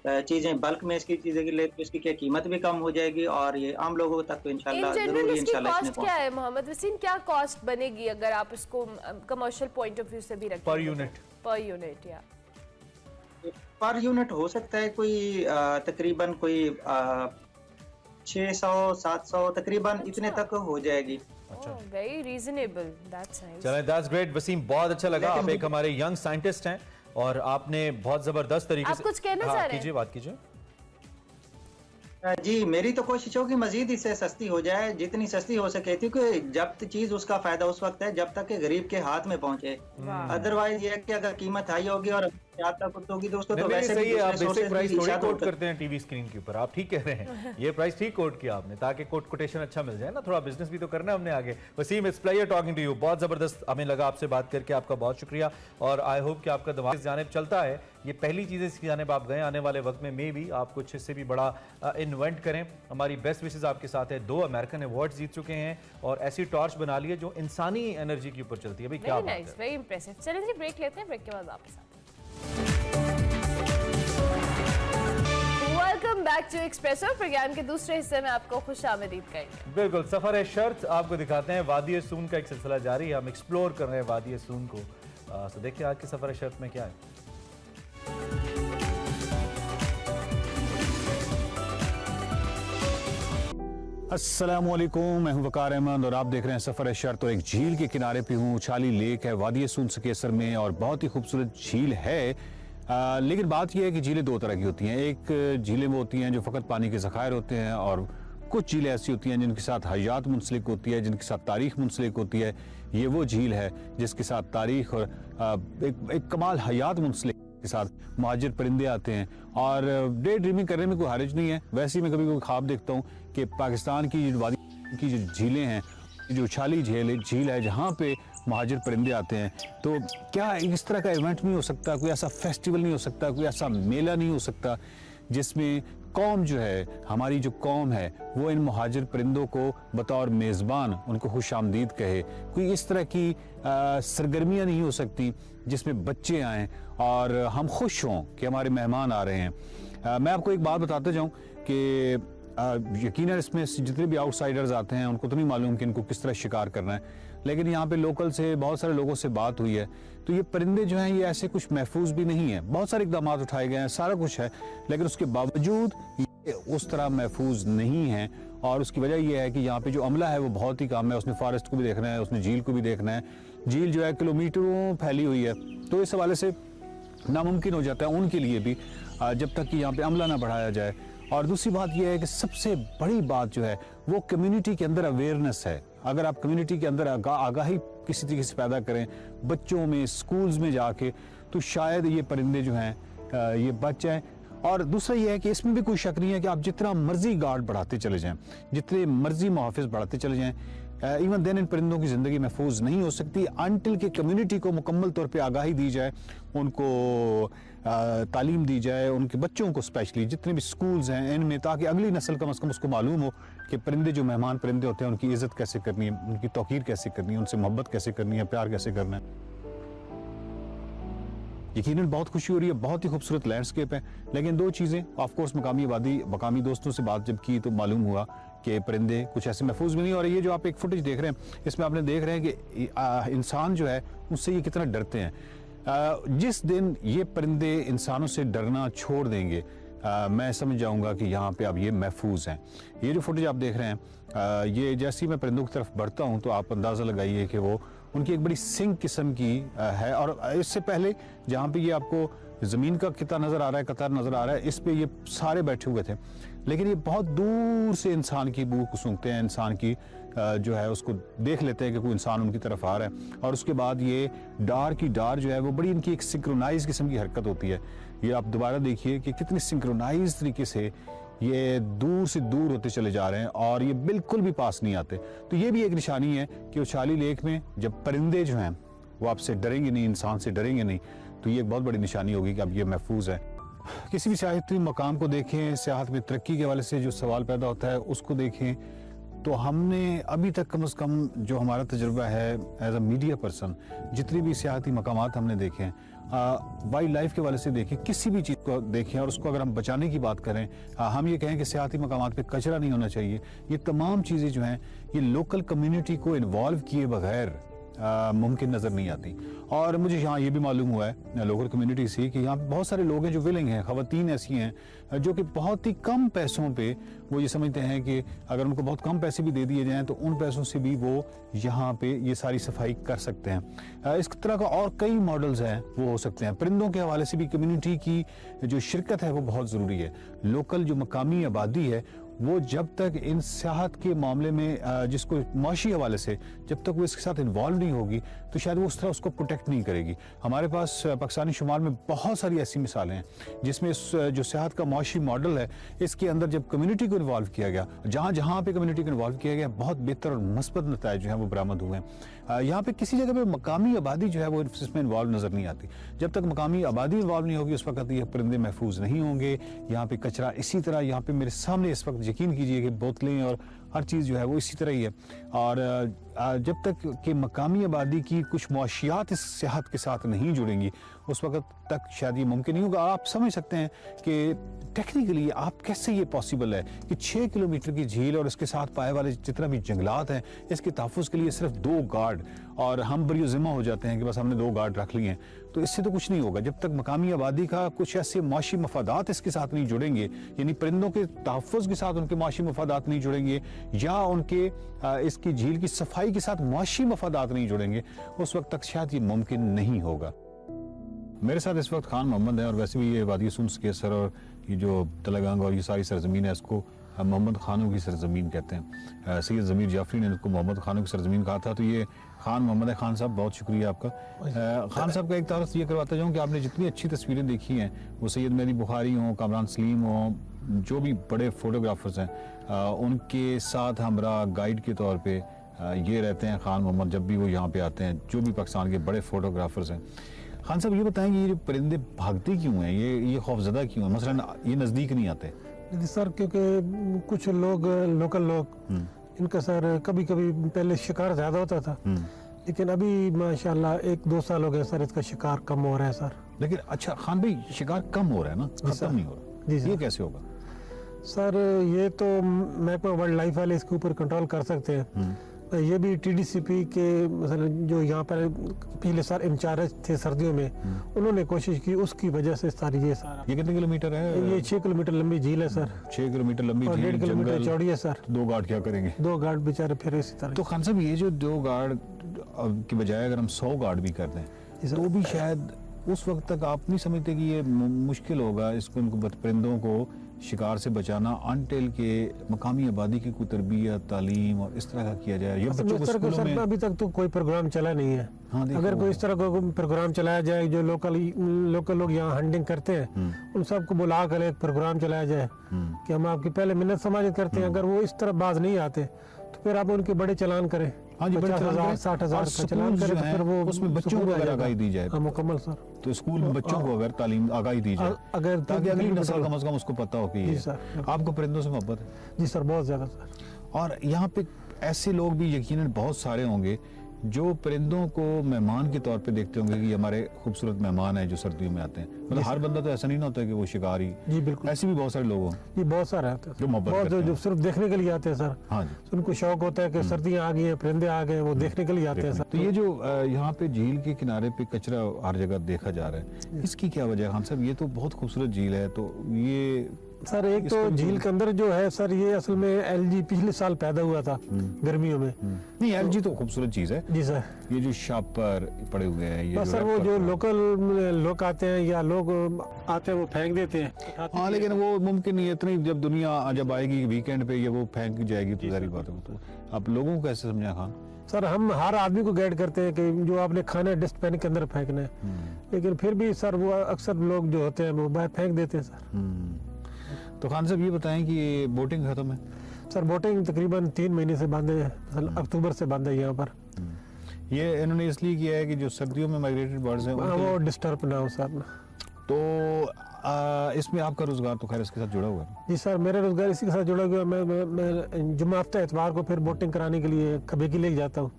चीजें बल्क में इसकी चीजें ले तो इसकी क्या कीमत भी कम हो जाएगी और ये आम लोगों तक तो इंशाल्लाह जरूर ही इंशाल्लाह इसमें क्या है मोहम्मद वसीम, क्या कॉस्ट बनेगी अगर आप इसको कमर्शियल पॉइंट ऑफ व्यू से भी रखें? पर यूनिट या पर यूनिट हो सकता है कोई तकरीबन कोई 600-700 तकरीबन इतने तक हो जाएगी। Very reasonable, that's nice. चलें, दैट्स ग्रेट वसीम, बहुत अच्छा लगा। आप एक हमारे यंग साइंटिस्ट हैं और आपने बहुत जबरदस्त तरीके से कुछ कहना चाह रहे हैं? कीजिए, बात कीजिए। जी, मेरी तो कोशिश होगी मजीद इससे सस्ती हो जाए, जितनी सस्ती हो सके, क्योंकि जब चीज उसका फायदा उस वक्त है जब तक कि गरीब के हाथ में पहुंचे। अदरवाइज ये कि अगर कीमत हाई होगी और होगी दोस्तों तो वैसे सही है, आप बेसिक प्राइस थोड़ी कोट करते हैं टीवी स्क्रीन के ऊपर, आप ठीक कह रहे हैं। ये प्राइस ठीक कोट किया आपने ताकि कोटेशन अच्छा मिल जाए ना, थोड़ा बिजनेस भी तो करना है हमने आगे। Wasim, it's pleasure talking to you, बहुत जबरदस्त हमें लगा आपसे बात करके, आपका बहुत शुक्रिया और आई होप कि आपका दिमाग इस जानिब चलता है। ये पहली चीज़ इसकी जानिब आप गए, आने वाले वक्त में मे भी आप कुछ इससे भी बड़ा इन्वेंट करें। हमारी बेस्ट विशेज़ आपके साथ है। 2 अमेरिकन अवार्ड्स जीत चुके हैं और ऐसी टॉर्च बना ली है जो इंसानी एनर्जी के ऊपर चलती है। भाई क्या बात है, वेरी इंप्रेसिव। चलें जी, ब्रेक लेते हैं, ब्रेक के बाद वापस आते हैं। Welcome back to Expresso. Programme के दूसरे हिस्से में आपको खुशामदीद कहेंगे। बिल्कुल, सफर है शर्त आपको दिखाते हैं। वादी सून का एक सिलसिला जारी है, हम एक्सप्लोर कर रहे हैं वादी सून को। तो देखते हैं आज की सफर है शर्त में क्या है। अस्सलामुअलैकुम, मैं हूं वकार अहमद और आप देख रहे हैं सफ़र शर्त। और एक झील के किनारे पे हूँ, उछाली लेक है वादी सून सकेसर में और बहुत ही खूबसूरत झील है। लेकिन बात यह है कि झीलें 2 तरह की होती हैं। एक झीलें वो होती हैं जो फ़कत पानी के ज़खायर होते हैं और कुछ झीलें ऐसी होती हैं जिनके साथ हयात मुंसलिक होती है, जिनके साथ तारीख़ मुंसलिक होती है। ये वो झील है जिसके साथ तारीख़ और एक कमाल हयात मुंसलिक के साथ मुहाजिर परिंदे आते हैं और डे ड्रीमिंग करने में कोई हर्ज नहीं है। वैसे ही मैं कभी कोई ख्वाब देखता हूँ कि पाकिस्तान की वादी की जो झीलें हैं, जो उछाली झील है जहाँ पे मुहाजिर परिंदे आते हैं, तो क्या इस तरह का इवेंट नहीं हो सकता, कोई ऐसा फेस्टिवल नहीं हो सकता, कोई ऐसा मेला नहीं हो सकता जिसमें कौम जो है, हमारी जो कौम है, वो इन मुहाजिर परिंदों को बतौर मेज़बान उनको खुशामदीद कहे। कोई इस तरह की सरगर्मियाँ नहीं हो सकती जिसमें बच्चे आएँ और हम खुश हों कि हमारे मेहमान आ रहे हैं। मैं आपको एक बात बताते जाऊँ कि यकीनन इसमें जितने भी आउटसाइडर्स आते हैं उनको तो नहीं मालूम कि इनको किस तरह शिकार करना है, लेकिन यहाँ पे लोकल से बहुत सारे लोगों से बात हुई है तो ये परिंदे जो हैं ये ऐसे कुछ महफूज भी नहीं है। बहुत सारे इक़दाम उठाए गए हैं, सारा कुछ है, लेकिन उसके बावजूद ये उस तरह महफूज नहीं है। और उसकी वजह यह है कि यहाँ पे जो अमला है वो बहुत ही कम है। उसने फॉरेस्ट को भी देखना है, उसने झील को भी देखना है। झील जो है किलोमीटरों फैली हुई है, तो इस हवाले से नामुमकिन हो जाता है उनके लिए भी जब तक कि यहाँ पे अमला ना बढ़ाया जाए। और दूसरी बात यह है कि सबसे बड़ी बात जो है वो कम्युनिटी के अंदर अवेयरनेस है। अगर आप कम्युनिटी के अंदर आगाही किसी तरीके से पैदा करें बच्चों में, स्कूल्स में जाके, तो शायद ये परिंदे जो हैं ये बच जाएं। और दूसरा ये है कि इसमें भी कोई शक नहीं है कि आप जितना मर्जी गार्ड बढ़ाते चले जाएं, जितने मर्जी मुहाफिज बढ़ाते चले जाएं, इवन देन इन परिंदों की ज़िंदगी महफूज नहीं हो सकती अनटिल के कम्युनिटी को मुकम्मल तौर पे आगाही दी जाए, उनको तालीम दी जाए, उनके बच्चों को स्पेशली जितने भी स्कूल्स हैं इनमें, ताकि अगली नस्ल कम से कम उसको मालूम हो कि परिंदे जो मेहमान परिंदे होते हैं उनकी इज़्ज़त कैसे करनी है, उनकी तौकीर कैसे करनी है, उनसे मोहब्बत कैसे करनी है, प्यार कैसे करना है। यकीनन बहुत खुशी हो रही है, बहुत ही खूबसूरत लैंडस्केप है, लेकिन 2 चीज़ें ऑफ कोर्स मकामी दोस्तों से बात जब की तो मालूम हुआ कि परिंदे कुछ ऐसे महफूज भी नहीं। और ये जो आप एक फुटेज देख रहे हैं इसमें आपने देख रहे हैं कि इंसान जो है उससे ये कितना डरते हैं। जिस दिन ये परिंदे इंसानों से डरना छोड़ देंगे मैं समझ जाऊंगा कि यहाँ पे अब ये महफूज हैं। ये जो फुटेज आप देख रहे हैं ये जैसे ही मैं परिंदों की तरफ बढ़ता हूँ तो आप अंदाज़ा लगाइए कि वो उनकी एक बड़ी सिंक किस्म की है। और इससे पहले जहाँ पे ये आपको ज़मीन का कितना नज़र आ रहा है, कतार नज़र आ रहा है, इस पे ये सारे बैठे हुए थे। लेकिन ये बहुत दूर से इंसान की बू को सूंघते हैं, इंसान की जो है उसको देख लेते हैं कि कोई इंसान उनकी तरफ आ रहा है, और उसके बाद ये डार की डार जो है वो बड़ी इनकी एक सिंक्रोनाइज किस्म की हरकत होती है। ये आप दोबारा देखिए कि कितनी सिंक्रोनाइज तरीके से ये दूर से दूर होते चले जा रहे हैं और ये बिल्कुल भी पास नहीं आते। तो ये भी एक निशानी है कि उछाली लेक में जब परिंदे जो हैं वो आपसे डरेंगे नहीं, इंसान से डरेंगे नहीं, तो ये एक बहुत बड़ी निशानी होगी कि अब ये महफूज है। किसी भी सियाहती मकाम को देखें, सियाहत में तरक्की के हवाले से जो सवाल पैदा होता है उसको देखें, तो हमने अभी तक कम से कम जो हमारा तजुर्बा है एज अ मीडिया पर्सन, जितनी भी सियाहती मकामात हमने देखे हैं, वाइल्ड लाइफ के हवाले से देखें, किसी भी चीज़ को देखें और उसको अगर हम बचाने की बात करें, हम ये कहें कि सियाहती मकामात पे कचरा नहीं होना चाहिए, ये तमाम चीज़ें जो हैं ये लोकल कम्युनिटी को इन्वॉल्व किए बगैर मुमकिन नज़र नहीं आती। और मुझे यहाँ ये भी मालूम हुआ है लोकल कम्युनिटी से कि यहाँ बहुत सारे लोग हैं जो विलिंग हैं, ख़वातीन ऐसी हैं जो कि बहुत ही कम पैसों पे वो ये समझते हैं कि अगर उनको बहुत कम पैसे भी दे दिए जाएं तो उन पैसों से भी वो यहाँ पे ये सारी सफाई कर सकते हैं। इस तरह का और कई मॉडल्स हैं वो हो सकते हैं। परिंदों के हवाले से भी कम्युनिटी की जो शिरकत है वो बहुत ज़रूरी है। लोकल जो मकामी आबादी है वो जब तक इन सियाहत के मामले में जिसको माशी हवाले से जब तक वो इसके साथ इन्वॉल्व नहीं होगी तो शायद वो उस तरह उसको प्रोटेक्ट नहीं करेगी। हमारे पास पाकिस्तानी शुमार में बहुत सारी ऐसी मिसालें हैं जिसमें जो सियाहत का माशी मॉडल है इसके अंदर जब कम्युनिटी को इन्वॉल्व किया गया, जहाँ जहाँ पे कम्युनिटी को इन्वॉल्व किया गया, बहुत बेहतर और मस्बत नताइज जो है वो बरामद हुए हैं। यहाँ पे किसी जगह पे मकामी आबादी जो है वो इसमें इन्वॉल्व नज़र नहीं आती। जब तक मकामी आबादी इन्वॉल्व नहीं होगी उस वक्त ये परिंदे महफूज नहीं होंगे। यहाँ पे कचरा इसी तरह, यहाँ पे मेरे सामने इस वक्त यकीन कीजिए कि बोतलें और हर चीज़ जो है वो इसी तरह ही है। और जब तक कि मकामी आबादी की कुछ मुआशियात इस सियाहत के साथ नहीं जुड़ेंगी उस वक्त तक शायद ये मुमकिन नहीं होगा। आप समझ सकते हैं कि टेक्निकली आप कैसे ये पॉसिबल है कि 6 किलोमीटर की झील और इसके साथ पाए वाले जितना भी जंगलात हैं इसके तहफ़्फ़ुज़ के लिए सिर्फ 2 गार्ड, और हम बरी ज़िम्मा हो जाते हैं कि बस हमने 2 गार्ड रख लिए हैं। तो इससे तो कुछ नहीं होगा जब तक मकामी आबादी का कुछ ऐसे माशी मफादात इसके साथ नहीं जुड़ेंगे, यानी परिंदों के तहफ़्फ़ुज़ के साथ उनके माशी मफादात नहीं जुड़ेंगे या उनके इसकी झील की सफाई के साथ माशी मफादात नहीं जुड़ेंगे, उस वक्त तक शायद ये मुमकिन नहीं होगा। मेरे साथ इस वक्त खान मोहम्मद है, और वैसे भी ये वादी सुन्स के सर और ये जो तलगंग और ये सारी सरजमीन है इसको मोहम्मद खानों की सरजमीन कहते हैं। सैयद ज़मीर जाफरी ने इनको मोहम्मद खानों की सरजमीन कहा था, तो ये खान मोहम्मद है। खान साहब बहुत शुक्रिया आपका। खान साहब का एक तारुफ ये करवाता जाऊँ कि आपने जितनी अच्छी तस्वीरें देखी हैं, वो सैयद मेहदी बुखारी हों, कामरान सलीम हों, जो भी बड़े फोटोग्राफर्स हैं उनके साथ हमरा गाइड के तौर पे ये रहते हैं खान मोहम्मद जब भी वो यहाँ पे आते हैं, जो भी पाकिस्तान के बड़े फोटोग्राफर्स हैं। खान साहब ये बताएंगे ये परिंदे भागते क्यों हैं, ये खौफजदा क्यों है, मसलन ये नज़दीक नहीं आते? सर क्योंकि कुछ लोग लोकल लोग इनका सर कभी कभी पहले शिकार ज़्यादा होता था, लेकिन अभी माशाल्लाह 1-2 साल हो गए सर इसका शिकार कम हो रहा है सर। लेकिन अच्छा खान भाई शिकार कम हो रहा है ना, खत्म नहीं हो रहा? जी सर। ये कैसे होगा सर? ये तो महकमा वाइल्ड लाइफ वाले इसके ऊपर कंट्रोल कर सकते हैं। ये भी TDCP के मसलन जो यहाँ पर पिछले साल इंचार्ज थे सर्दियों में, उन्होंने कोशिश की, उसकी वजह से सारी ये सारा। ये कितने किलोमीटर है? ये 6 किलोमीटर लंबी झील है सर। 6 किलोमीटर लंबी झील, 1.5 किलोमीटर चौड़ी है सर। 2 गार्ड क्या करेंगे? 2 गार्ड बेचारे फिर इसी तरह। तो खान साहब ये जो 2 गार्ड की बजाय अगर हम 100 गार्ड भी कर दें तो भी शायद उस वक्त तक आप नहीं समझते कि ये मुश्किल होगा इसको, इनको परिंदों को शिकार से बचाना अनटिल के मकामी आबादी की कोई तरबियत, तालीम और इस तरह का किया जाए? ये बच्चों को स्कूलों में अभी तक तो कोई प्रोग्राम चला नहीं है। हाँ, अगर कोई इस तरह का प्रोग्राम चलाया जाए, जो लोकल लोग यहाँ हंटिंग करते हैं उन सबको बुला कर एक प्रोग्राम चलाया जाए कि हम आपकी पहले मिन्नत समाजित करते हैं, अगर वो इस तरह बाज नहीं आते तो फिर आप उनके बड़े चलान करें। हाँ जी, 50,000 60,000 का चलान करें तो फिर वो उसमें बच्चों को अगर आगाही दी जाए मुकम्मल सर, तो स्कूल में बच्चों को अगर तालीम आगाही दी जाए अगर ताकि अगली नस्ल कम से कम उसको पता हो कि ये आपको परिंदों से मोहब्बत है। जी सर, बहुत ज्यादा सर। और यहाँ पे ऐसे लोग भी यकीनन बहुत सारे होंगे जो परिंदों को मेहमान के तौर पे देखते होंगे कि हमारे खूबसूरत मेहमान हैं जो सर्दियों में आते हैं। मतलब हर बंदा तो ऐसा नहीं ना होता है कि वो शिकारी। जी बिल्कुल, ऐसे भी बहुत सारे लोग हों। जी बहुत सारे आते हैं जो मोहब्बत जो सिर्फ देखने के लिए आते हैं सर। हाँ जी, उनको शौक होता है कि सर्दियाँ आ गई हैं, परिंदे आ गए, वो देखने के लिए आते हैं सर। तो ये जो यहाँ पे झील के किनारे पे कचरा हर जगह देखा जा रहा है, इसकी क्या वजह है खान साहब? ये तो बहुत खूबसूरत झील है, तो ये सर एक तो झील के अंदर जो है सर, ये असल में एलजी पिछले साल पैदा हुआ था गर्मियों में। नहीं, एलजी तो खूबसूरत चीज है जी सर। ये जो शापर पड़े हुए हैं, ये सर वो जो लोकल लोग आते हैं या लोग आते हैं वो फेंक देते हैं। हाँ, लेकिन वो मुमकिन नहीं है, इतनी जब दुनिया जब आएगी वीकेंड पे ये वो फेंक जाएगी तो सारी बात है। तो आप लोगों को कैसे समझा खान? सर हम हर आदमी को गाइड करते हैं कि जो आपने खाना है डस्टबिन के अंदर फेंकना है, लेकिन फिर भी सर वो अक्सर लोग जो होते हैं वो बाहर फेंक देते हैं सर। तो खान साहब ये बताएं कि ये बोटिंग खत्म है? सर बोटिंग तकरीबन 3 महीने से बंद है, अक्टूबर से बंद है यहाँ पर। ये इन्होंने इसलिए किया है कि जो सर्दियों में माइग्रेटेड बर्ड्स हैं वो डिस्टर्ब ना हो सर। तो इसमें आपका रोजगार तो खैर इसके साथ जुड़ा हुआ है? जी सर, मेरा रोजगार इसी के साथ जुड़ा हुआ है। मैं जुम्मा हफ्ता इतवार को फिर बोटिंग कराने के लिए खबे की लेके जाता हूँ,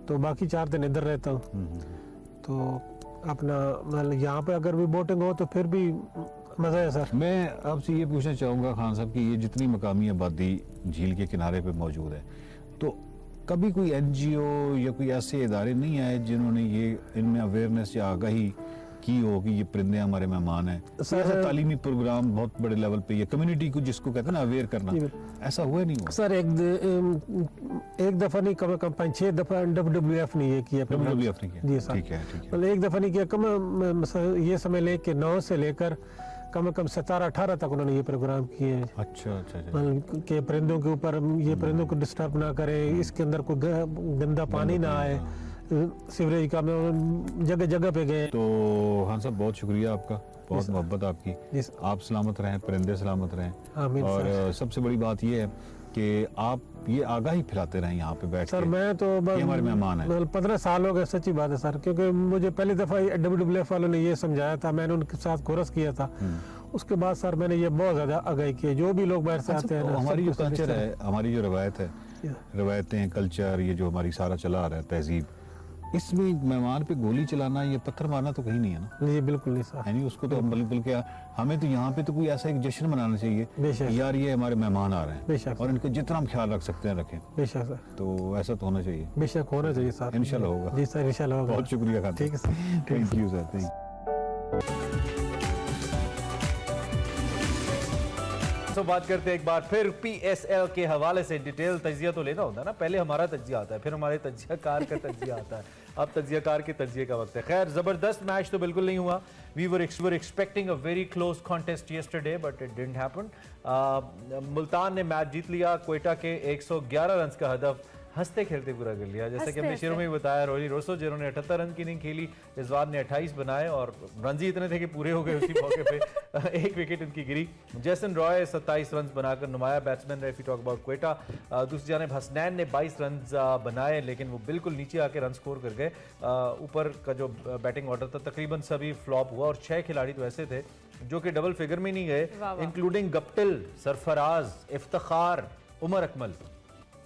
तो बाकी 4 दिन इधर रहता हूँ। तो अपना मतलब यहाँ पे अगर भी बोटिंग हो तो फिर भी मजा है सर। मैं आपसे ये पूछना चाहूँगा खान साहब कि ये जितनी मकामी आबादी झील के किनारे पे मौजूद है, तो कभी कोई एनजीओ या कोई ऐसे इदारे नहीं आए जिन्होंने ये इनमें अवेयरनेस या आगाही की हो कि ये परिंदे हमारे मेहमान हैं? ऐसा तालीमी प्रोग्राम बहुत बड़े लेवल पे, ये कम्युनिटी को जिसको कहते हैं ना अवेयर करना, ऐसा हुआ नहीं हुआ? सर एक दफा नहीं, कम 5-6 दफा WWF ने ये किया। WWF ने किया? जी सर। ठीक है, ठीक है। मतलब एक दफा नहीं किया, कम ये समय लेके 9 से लेकर कम 17-18 तक उन्होंने ये प्रोग्राम किए। अच्छा अच्छा। मतलब के परिंदों के ऊपर ये परिंदों को डिस्टर्ब ना करे, इसके अंदर कोई गंदा पानी ना आए, सीवरेज का जगह जगह पे गए। तो हाँ साहब बहुत शुक्रिया आपका, बहुत मोहब्बत आपकी। आप सलामत रहें, परिंदे सलामत रहें। और सबसे बड़ी बात ये है कि आप ये आगाही फैलाते रहें यहाँ पे बैठ सर। मैं तो हमारे मेहमान हैं। 15 साल हो गए, सच्ची बात है सर, क्योंकि मुझे पहली दफा WWF वालों ने ये समझाया था, मैंने उनके साथ कोरस किया था। उसके बाद सर मैंने ये बहुत ज्यादा आगाही की, जो भी लोग बाहर से आते हैं। हमारी जो कल्चर है, हमारी जो रवायत है, रवायतें, कल्चर, ये जो हमारी सारा चला आ रहा है तहजीब, इसमें मेहमान पे गोली चलाना, ये पत्थर मारना तो कहीं नहीं है ना? जी बिल्कुल नहीं सर। यानी उसको तो हम बल्कि हमें तो यहाँ पे तो कोई ऐसा एक जश्न मनाना चाहिए, यार ये हमारे मेहमान आ रहे हैं और इनका जितना हम ख्याल रख सकते हैं रखें। बेशक सर। तो ऐसा तो होना चाहिए। बेशक होना चाहिए सर। इंशाल्लाह होगा। जी सर, इंशाल्लाह होगा। बहुत शुक्रिया खान। ठीक है sir. Thank you sir. Thank you. तो बात करते हैं एक बार फिर PSL के हवाले से। डिटेल तजिया तो लेना होता है ना, पहले हमारा तजिया आता है, फिर हमारे तजियाकार का तजिया आता है। अब तजियाकार के तजिए का वक्त है। खैर, जबरदस्त मैच तो बिल्कुल नहीं हुआ। We were expecting a very close contest yesterday but it didn't happen. Multan ने मैच जीत लिया। क्वेटा के 111 रन का हदफ हंसते खेलते पूरा कर लिया। जैसे कि हमने शुरू में ही बताया, रोली रोसो जिन्होंने 78 रन की इनिंग खेली, रिजवान ने 28 बनाए और रन ही इतने थे कि पूरे हो गए उसी मौके पे। एक विकेट उनकी गिरी। जैसन रॉय 27 रन बनाकर नुमाया बैट्समैन रहे। If you talk about Quetta, दूसरी जानिब हसनैन ने 22 रन बनाए, लेकिन वो बिल्कुल नीचे आके रन स्कोर कर गए। ऊपर का जो बैटिंग ऑर्डर था तकरीबन सभी फ्लॉप हुआ और 6 खिलाड़ी तो ऐसे थे जो कि डबल फिगर में नहीं गए, including Guptill, Sarfaraz, Iftikhar, Umar Akmal,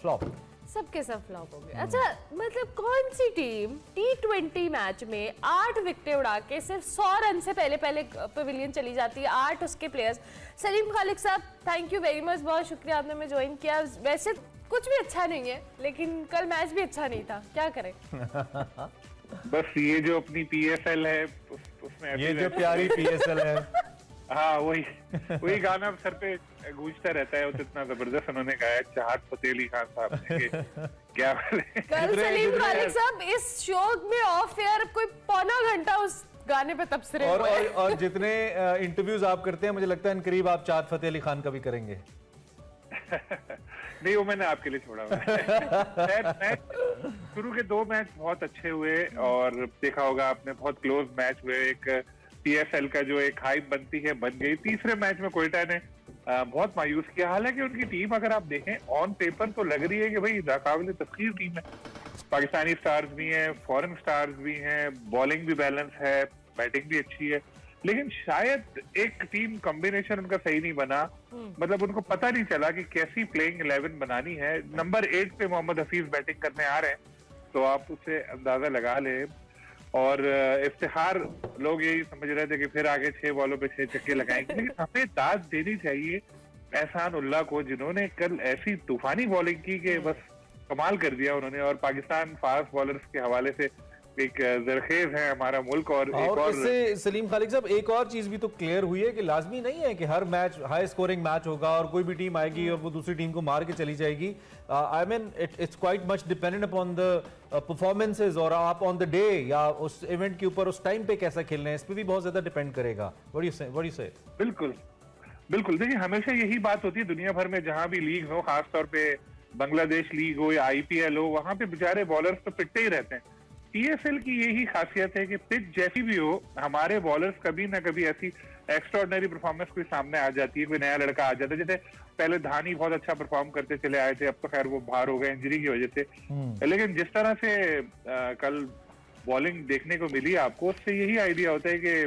flop. सबके सब फ्लॉप हो गए। अच्छा, मतलब कौन सी टीम T20 मैच में 8 विकेटें उड़ा के सिर्फ 100 रन से पहले पवेलियन चली जाती है? 8 उसके प्लेयर्स। सलीम खालिक साहब, थैंक यू वेरी मच, बहुत शुक्रिया आपने हमें ज्वाइन किया। वैसे कुछ भी अच्छा नहीं है, लेकिन कल मैच भी अच्छा नहीं था, क्या करें। बस ये जो अपनी PSL है उसमें ये जो प्यारी PSL है, हाँ वही गाना सर पे गूंजता रहता है। वो इतना जबरदस्त उन्होंने गाया, चाहत फतेह अली खान साहब ने। क्या कल सलीम खालिक साहब इस शो में ऑफ एयर कोई पौना घंटा उस गाने पे तबसरे और जितने इंटरव्यूज आप करते हैं, मुझे लगता है इन करीब आप चाहत फतेह अली खान का भी करेंगे। नहीं, वो मैंने आपके लिए छोड़ा हुआ। शुरू के 2 मैच बहुत अच्छे हुए और देखा होगा आपने, बहुत क्लोज मैच हुए। एक PSL का जो एक हाइप बनती है बन गई। तीसरे मैच में क्वेटा ने बहुत मायूस किया। हालांकि उनकी टीम अगर आप देखें ऑन पेपर तो लग रही है कि भाई नाकाबिले तस्खीर टीम है। पाकिस्तानी स्टार्स भी हैं, फॉरेन स्टार्स भी हैं, बॉलिंग भी बैलेंस है, बैटिंग भी अच्छी है, लेकिन शायद एक टीम कॉम्बिनेशन उनका सही नहीं बना। मतलब उनको पता नहीं चला कि कैसी प्लेइंग 11 बनानी है। नंबर 8 पे मोहम्मद हफीज बैटिंग करने आ रहे हैं, तो आप उससे अंदाजा लगा ले। और इफ्तिखार लोग यही समझ रहे थे कि फिर आगे 6 बॉलों पे 6 छक्के लगाएंगे, लेकिन हमें दाद देनी चाहिए एहसान उल्लाह को, जिन्होंने कल ऐसी तूफानी बॉलिंग की कि बस कमाल कर दिया उन्होंने। और पाकिस्तान फास्ट बॉलर्स के हवाले से एक जरखेज है हमारा मुल्क। और एक और इससे सलीम खालिक साहब एक और चीज भी तो क्लियर हुई है कि लाजमी नहीं है कि हर मैच हाई स्कोरिंग मैच होगा और कोई भी टीम आएगी और वो दूसरी टीम को मार के चली जाएगी। I mean it's quite much dependent upon the performances और आप ऑन द डे या उस इवेंट के ऊपर उस टाइम पे कैसा खेल रहे हैं, इस पे भी बहुत ज्यादा डिपेंड करेगा। व्हाट डू यू से? बिल्कुल बिल्कुल, देखिए हमेशा यही बात होती है दुनिया भर में, जहां भी लीग हो, खासतौर पे बांग्लादेश लीग हो या IPL हो, वहां पे बेचारे बॉलर्स तो पिटते ही रहते हैं। PSL की यही खासियत है कि पिच जैसी भी हो, हमारे बॉलर्स कभी ना कभी ऐसी एक्स्ट्राऑर्डिनरी परफॉर्मेंस कोई सामने आ जाती है, कोई नया लड़का आ जाता है। जैसे पहले धानी बहुत अच्छा परफॉर्म करते चले आए थे, अब तो खैर वो बाहर हो गए इंजरी की वजह से, लेकिन जिस तरह से कल बॉलिंग देखने को मिली आपको, उससे यही आइडिया होता है कि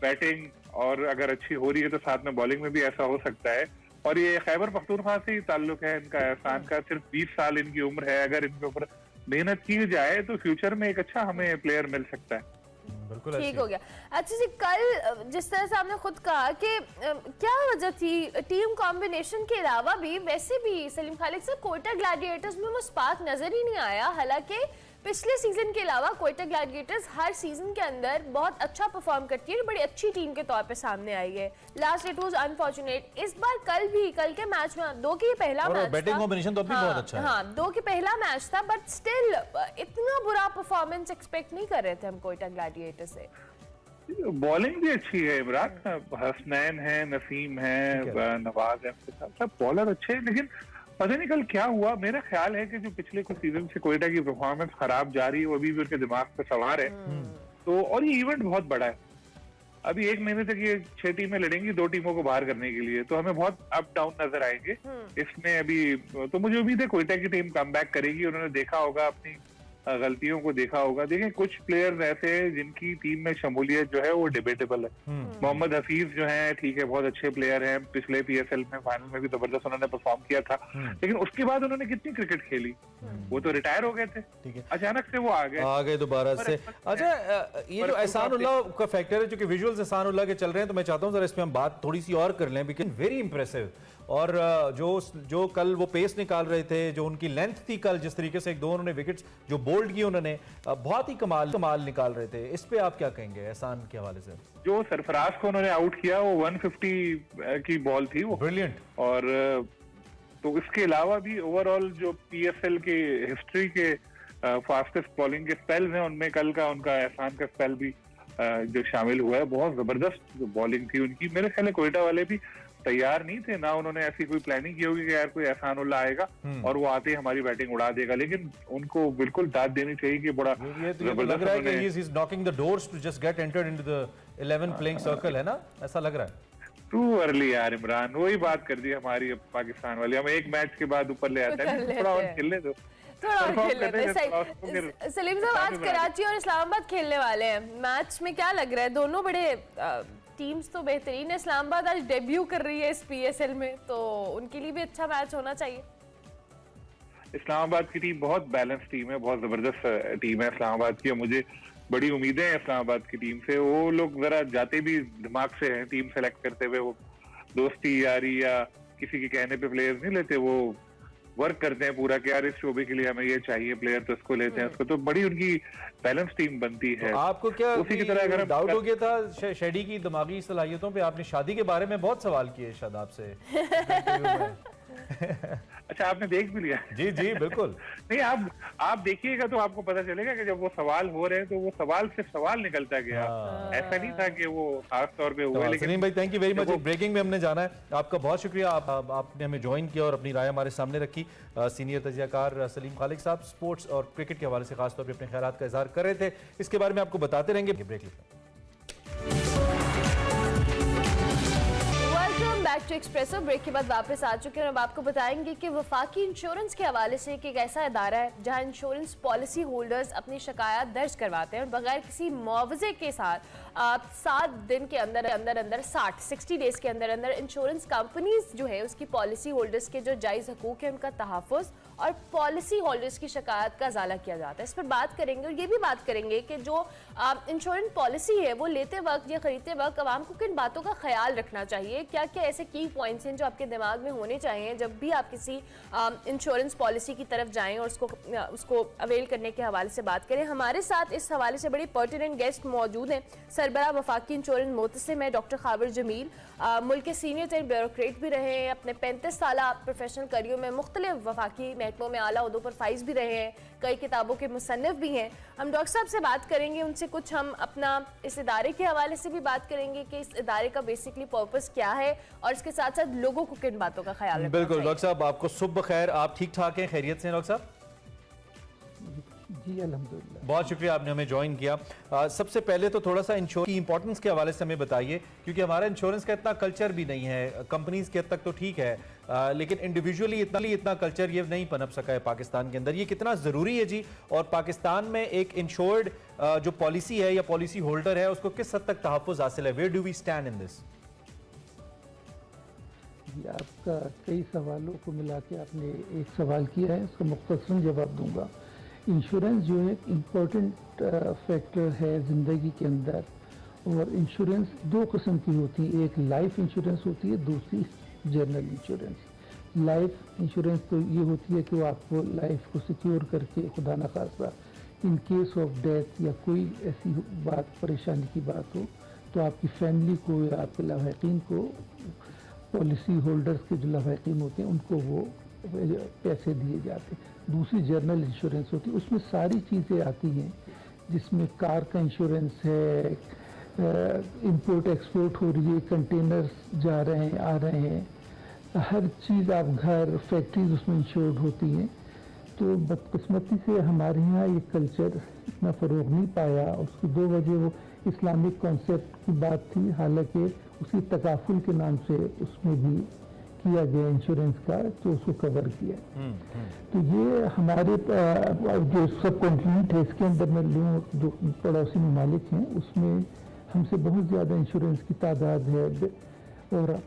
बैटिंग और अगर अच्छी हो रही है तो साथ में बॉलिंग में भी ऐसा हो सकता है। और ये खैबर पख्तूनख्वा से ही ताल्लुक है इनका, एहसान का। सिर्फ 20 साल इनकी उम्र है, अगर इनके ऊपर मेहनत की जाए तो फ्यूचर में एक अच्छा हमें प्लेयर मिल सकता है। बिल्कुल ठीक हो गया। अच्छा जी, कल जिस तरह से आपने खुद कहा कि क्या वजह थी टीम कॉम्बिनेशन के अलावा भी, वैसे भी सलीम खालिक साहब कोयटा ग्लैडिएटर्स में वो स्पार्क नजर ही नहीं आया। हालांकि पिछले सीजन के अलावा कोयटा ग्लैडिएटर्स हर सीजन के अंदर बहुत अच्छा परफॉर्म करती है, बड़ी अच्छी टीम के तौर पे सामने आई है। Last it was unfortunate. इस बार कल के मैच में 2 की पहला मैच था, बैटिंग कॉम्बिनेशन तो अभी बहुत अच्छा है। हाँ, 2 की पहला मैच था, बट स्टिल इतना बुरा परफॉर्मेंस एक्सपेक्ट नहीं कर रहे थे हम कोयटा ग्लैडिएटर से। बॉलिंग भी अच्छी है इमरान, हसनैन है, नसीम है, नवाज है, सब बॉलर अच्छे हैं। लेकिन पता नहीं कल क्या हुआ, मेरा ख्याल है कि जो पिछले कुछ सीजन से कोयटा की परफॉर्मेंस खराब जा रही है वो अभी भी उनके दिमाग पे सवार है। तो और ये इवेंट बहुत बड़ा है, अभी 1 महीने तक ये 6 टीमें लड़ेंगी 2 टीमों को बाहर करने के लिए, तो हमें बहुत अप डाउन नजर आएंगे इसमें अभी। तो मुझे उम्मीद है कोयटा की टीम कमबैक करेगी। उन्होंने देखा होगा, अपनी गलतियों को देखा होगा। देखें, कुछ प्लेयर्स ऐसे हैं जिनकी टीम में शमूलियत जो है वो डिबेटेबल है। मोहम्मद हफीज जो है, ठीक है, बहुत अच्छे प्लेयर हैं, पिछले PSL में फाइनल में भी जबरदस्त उन्होंने परफॉर्म किया था, लेकिन उसके बाद उन्होंने कितनी क्रिकेट खेली, वो तो रिटायर हो गए थे, अचानक से वो आ गए दोबारा से। अच्छा, ये जो एहसान उल्लाह का फैक्टर है, जो कि विजुअल्स एहसान उल्लाह के चल रहे हैं, तो मैं चाहता हूँ जरा इस पे हम बात थोड़ी सी और कर लें, बिकॉज़ वेरी इंप्रेसिव। और जो कल वो पेस निकाल रहे थे, जो उनकी लेंथ थी कल, जिस तरीके से 1-2 उन्होंने विकेट्स जो बोल्ड की उन्होंने, बहुत ही कमाल निकाल रहे थे। इस पे आप क्या कहेंगे एहसान के हवाले से? जो सरफराज को उन्होंने आउट किया वो 150 की बॉल थी, वो ब्रिलियंट। और तो इसके अलावा भी ओवरऑल जो PSL के हिस्ट्री के फास्टेस्ट बॉलिंग के स्पेल्स हैं, उनमें कल का उनका एहसान का स्पेल भी जो शामिल हुआ है। बहुत जबरदस्त बॉलिंग थी उनकी। मेरे ख्याल है कोयटा वाले भी तैयार नहीं थे, ना उन्होंने ऐसी कोई प्लानिंग की होगी कि यार कोई एहसान उल्लाह आएगा और वो आते ही हमारी बैटिंग उड़ा देगा, लेकिन उनको बिल्कुल दाद देनी चाहिए कि बड़ा लग रहा है कि he is knocking the doors to just get entered into the 11 playing circle, है ना? ऐसा लग रहा है। टू अर्ली यार इमरान, वही बात कर दी हमारी पाकिस्तान वाली, हम एक मैच के बाद ऊपर ले आते हैं, थोड़ा और खेलने दो, सलीम साहब, आज कराची और इस्लामाबाद खेलने वाले हैं, मैच में क्या लग रहा है? दोनों बड़े टीम्स तो बेहतरीन है। इस्लामाबाद आज डेब्यू कर रही है इस PSL में, तो उनके लिए भी अच्छा मैच होना चाहिए। इस्लामाबाद की टीम बहुत बैलेंस टीम है, बहुत जबरदस्त टीम है इस्लामाबाद की। मुझे बड़ी उम्मीदें हैं इस्लामाबाद की टीम से। वो लोग जरा जाते भी दिमाग से हैं टीम सेलेक्ट करते हुए, वो दोस्ती यारी या किसी के कहने पे प्लेयर्स नहीं लेते, वो वर्क करते हैं पूरा कि यार इस शोबे के लिए हमें ये चाहिए प्लेयर, तो इसको लेते हैं उसको, तो बड़ी उनकी बैलेंस टीम बनती है। तो आपको क्या उसी की तरह अगर डाउट हो गया था शेडी की दिमागी सलाहियतों पे? आपने शादी के बारे में बहुत सवाल किए शादाब से। अच्छा, आपने देख भी लिया? जी जी बिल्कुल। नहीं, आप देखिएगा तो आपको पता चलेगा कि जब वो सवाल हो रहे हैं तो वो सवाल से सवाल निकलता गया, ऐसा नहीं था कि वो खास तौर पे हुए। लेकिन सलीम भाई, thank you very much. Breaking में हमने जाना है, आपका बहुत शुक्रिया, आपने हमें ज्वाइन किया और अपनी राय हमारे सामने रखी। सीनियर तजियाकार सलीम खालिक साहब स्पोर्ट्स और क्रिकेट के हवाले से खासतौर पर अपने ख्यालात का इजहार कर रहे थे, इसके बारे में आपको बताते रहेंगे। ब्रेक लेते हैं। Back to espresso. ब्रेक के बाद वापस आ चुके हैं और अब आपको बताएंगे कि वफाकी इंश्योरेंस के हवाले से एक ऐसा इदारा है जहां इंश्योरेंस पॉलिसी होल्डर्स अपनी शिकायत दर्ज करवाते हैं और बगैर किसी मुआवजे के साथ 7 दिन के अंदर 60 डेज के अंदर इंश्योरेंस कंपनीज जो है उसकी पॉलिसी होल्डर्स के जो जायज़ हकूक है उनका तहफ़्फ़ुज़ और पॉलिसी होल्डर्स की शिकायत का इजाला किया जाता है। इस पर बात करेंगे और ये भी बात करेंगे कि जो इंश्योरेंस पॉलिसी है वो लेते वक्त या खरीदते वक्त आवाम को किन बातों का ख्याल रखना चाहिए, क्या क्या ऐसे की पॉइंट्स हैं जो आपके दिमाग में होने चाहिए जब भी आप किसी इंश्योरेंस पॉलिसी की तरफ जाएं और उसको अवेल करने के हवाले से बात करें। हमारे साथ इस हवाले से बड़ी पर्टिनेंट गेस्ट मौजूद हैं। सरबरा वफाकी इंश्योरेंस मोतसिम है डॉक्टर खाबिर जमील, मुल्क के सीनियर तरीन ब्यूरोक्रेट भी रहे हैं, अपने 35 साल प्रोफेशनल करियर में मुख्तलिफ वफाकी महकमों में आला ओहदों पर फाइज भी रहे हैं, कई किताबों के मुसन्निफ भी हैं। हम डॉक्टर साहब से बात करेंगे, उनसे कुछ हम अपना इस इदारे के हवाले से भी बात करेंगे कि इस इदारे का बेसिकली पर्पस क्या है और इसके साथ साथ लोगों को किन बातों का ख्याल रखना चाहिए। बिल्कुल डॉक्टर साहब, आपको सुबह खैर, आप ठीक ठाक हैं, खैरियत से हैं डॉक्टर साहब? जी अल्हम्दुलिल्लाह, बहुत शुक्रिया आपने हमें ज्वाइन किया। सबसे पहले तो थोड़ा सा इंश्योरेंस की इंपॉर्टेंस के हवाले से हमें बताइए, क्योंकि हमारा इंश्योरेंस का इतना कल्चर भी नहीं है, कंपनीज के हद तक तो ठीक है, लेकिन इंडिविजुअली इतना कल्चर ये नहीं पनप सका है पाकिस्तान के अंदर। ये कितना ज़रूरी है जी, और पाकिस्तान में एक इंश्योर्ड जो पॉलिसी है या पॉलिसी होल्डर है उसको किस हद तक तहफ़्फ़ुज़ हासिल है? Where do we stand in this? जी आपका कई सवालों को मिला के आपने एक सवाल किया है, उसका मुख्तसरन जवाब दूंगा। इंश्योरेंस जो है एक इम्पोर्टेंट फैक्टर है ज़िंदगी के अंदर, और इंश्योरेंस दो किस्म की होती है, एक लाइफ इंश्योरेंस होती है, दूसरी जनरल इंश्योरेंस। लाइफ इंश्योरेंस तो ये होती है कि वो आपको लाइफ को सिक्योर करके खुदा न खास्ता इन केस ऑफ डेथ या कोई ऐसी बात परेशानी की बात हो तो आपकी फैमिली को या आपके लावाहिकीन को, पॉलिसी होल्डर्स के जो लावाहिकीन होते हैं उनको वो पैसे दिए जाते हैं। दूसरी जनरल इंश्योरेंस होती है, उसमें सारी चीज़ें आती हैं, जिसमें कार का इंश्योरेंस है, इंपोर्ट एक्सपोर्ट हो रही है, कंटेनर्स जा रहे हैं आ रहे हैं, हर चीज़, आप घर फैक्ट्रीज उसमें इंश्योर्ड होती हैं। तो बदकिस्मती से हमारे यहाँ ये कल्चर इतना फ़रोग नहीं पाया। उसकी दो वजह वो इस्लामिक कॉन्सेप्ट की बात थी, हालांकि उसी तकाफुल के नाम से उसमें भी किया गया इंश्योरेंस का, तो उसको कवर किया। तो ये हमारे जो सब कॉन्टिनेंट है इसके अंदर में लोग जो पड़ोसी ममालिक हैं उसमें हमसे बहुत ज़्यादा इंश्योरेंस की तादाद है। और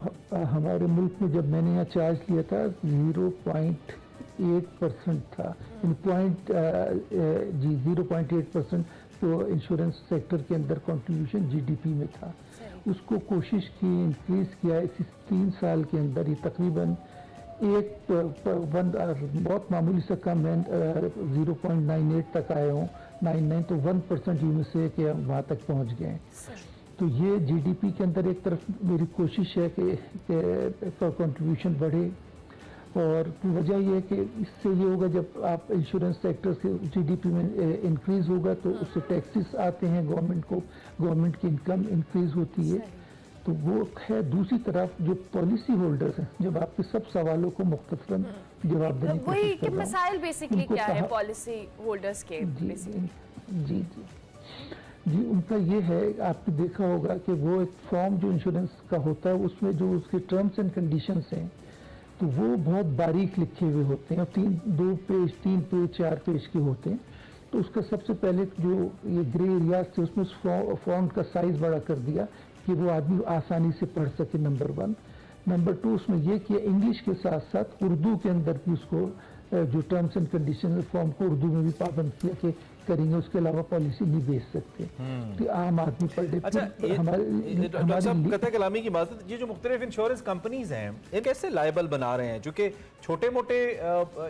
हमारे मुल्क में जब मैंने यहाँ चार्ज लिया था 0.8% था, 0.8% तो इंश्योरेंस सेक्टर के अंदर कंट्रीब्यूशन जीडीपी में था। उसको कोशिश की, इंक्रीज़ किया, इस 3 साल के अंदर ये तकरीबन बहुत मामूली सा कम है, 0.98 तक आए हों, 99 तो 1% यूँ से कि वहाँ तक पहुँच गए। तो ये जीडीपी के अंदर एक तरफ मेरी कोशिश है कि कंट्रीब्यूशन बढ़े, और वजह यह है कि इससे ये होगा जब आप इंश्योरेंस सेक्टर से जीडीपी में इंक्रीज़ होगा तो उससे टैक्सेस आते हैं गवर्नमेंट को, गवर्नमेंट की इनकम इंक्रीज़ होती है। तो वो है। दूसरी तरफ जो पॉलिसी होल्डर्स हैं, जब आपके सब सवालों को मुख्तसरन जवाब देने की वही कि मसाइल बेसिकली क्या है पॉलिसी होल्डर्स के? जी जी उनका ये है, आपने देखा होगा कि वो एक फॉर्म जो इंश्योरेंस का होता है उसमें जो उसके टर्म्स एंड कंडीशंस हैं तो वो बहुत बारीक लिखे हुए होते हैं, 2 पेज 3 पेज 4 पेज के होते हैं। तो उसका सबसे पहले जो ये ग्रे एरियाज थे उसमें फॉन्ट का साइज़ बड़ा कर दिया कि वो आदमी आसानी से पढ़ सके, नंबर 1। नंबर 2 उसमें ये किया इंग्लिश के साथ साथ उर्दू के अंदर भी उसको जो टर्म्स एंड कंडीशन फॉर्म को उर्दू में भी पाबंद किया कि करेंगे, उसके अलावा पॉलिसी नहीं बेच सकते कि आम आदमी पढ़े। अच्छा, डॉक्टर साहब कतई कलामी की बात है, ये जो मुख्तलिफ इंश्योरेंस कंपनीज हैं ये कैसे लायबल बना रहे हैं? चूंकि छोटे मोटे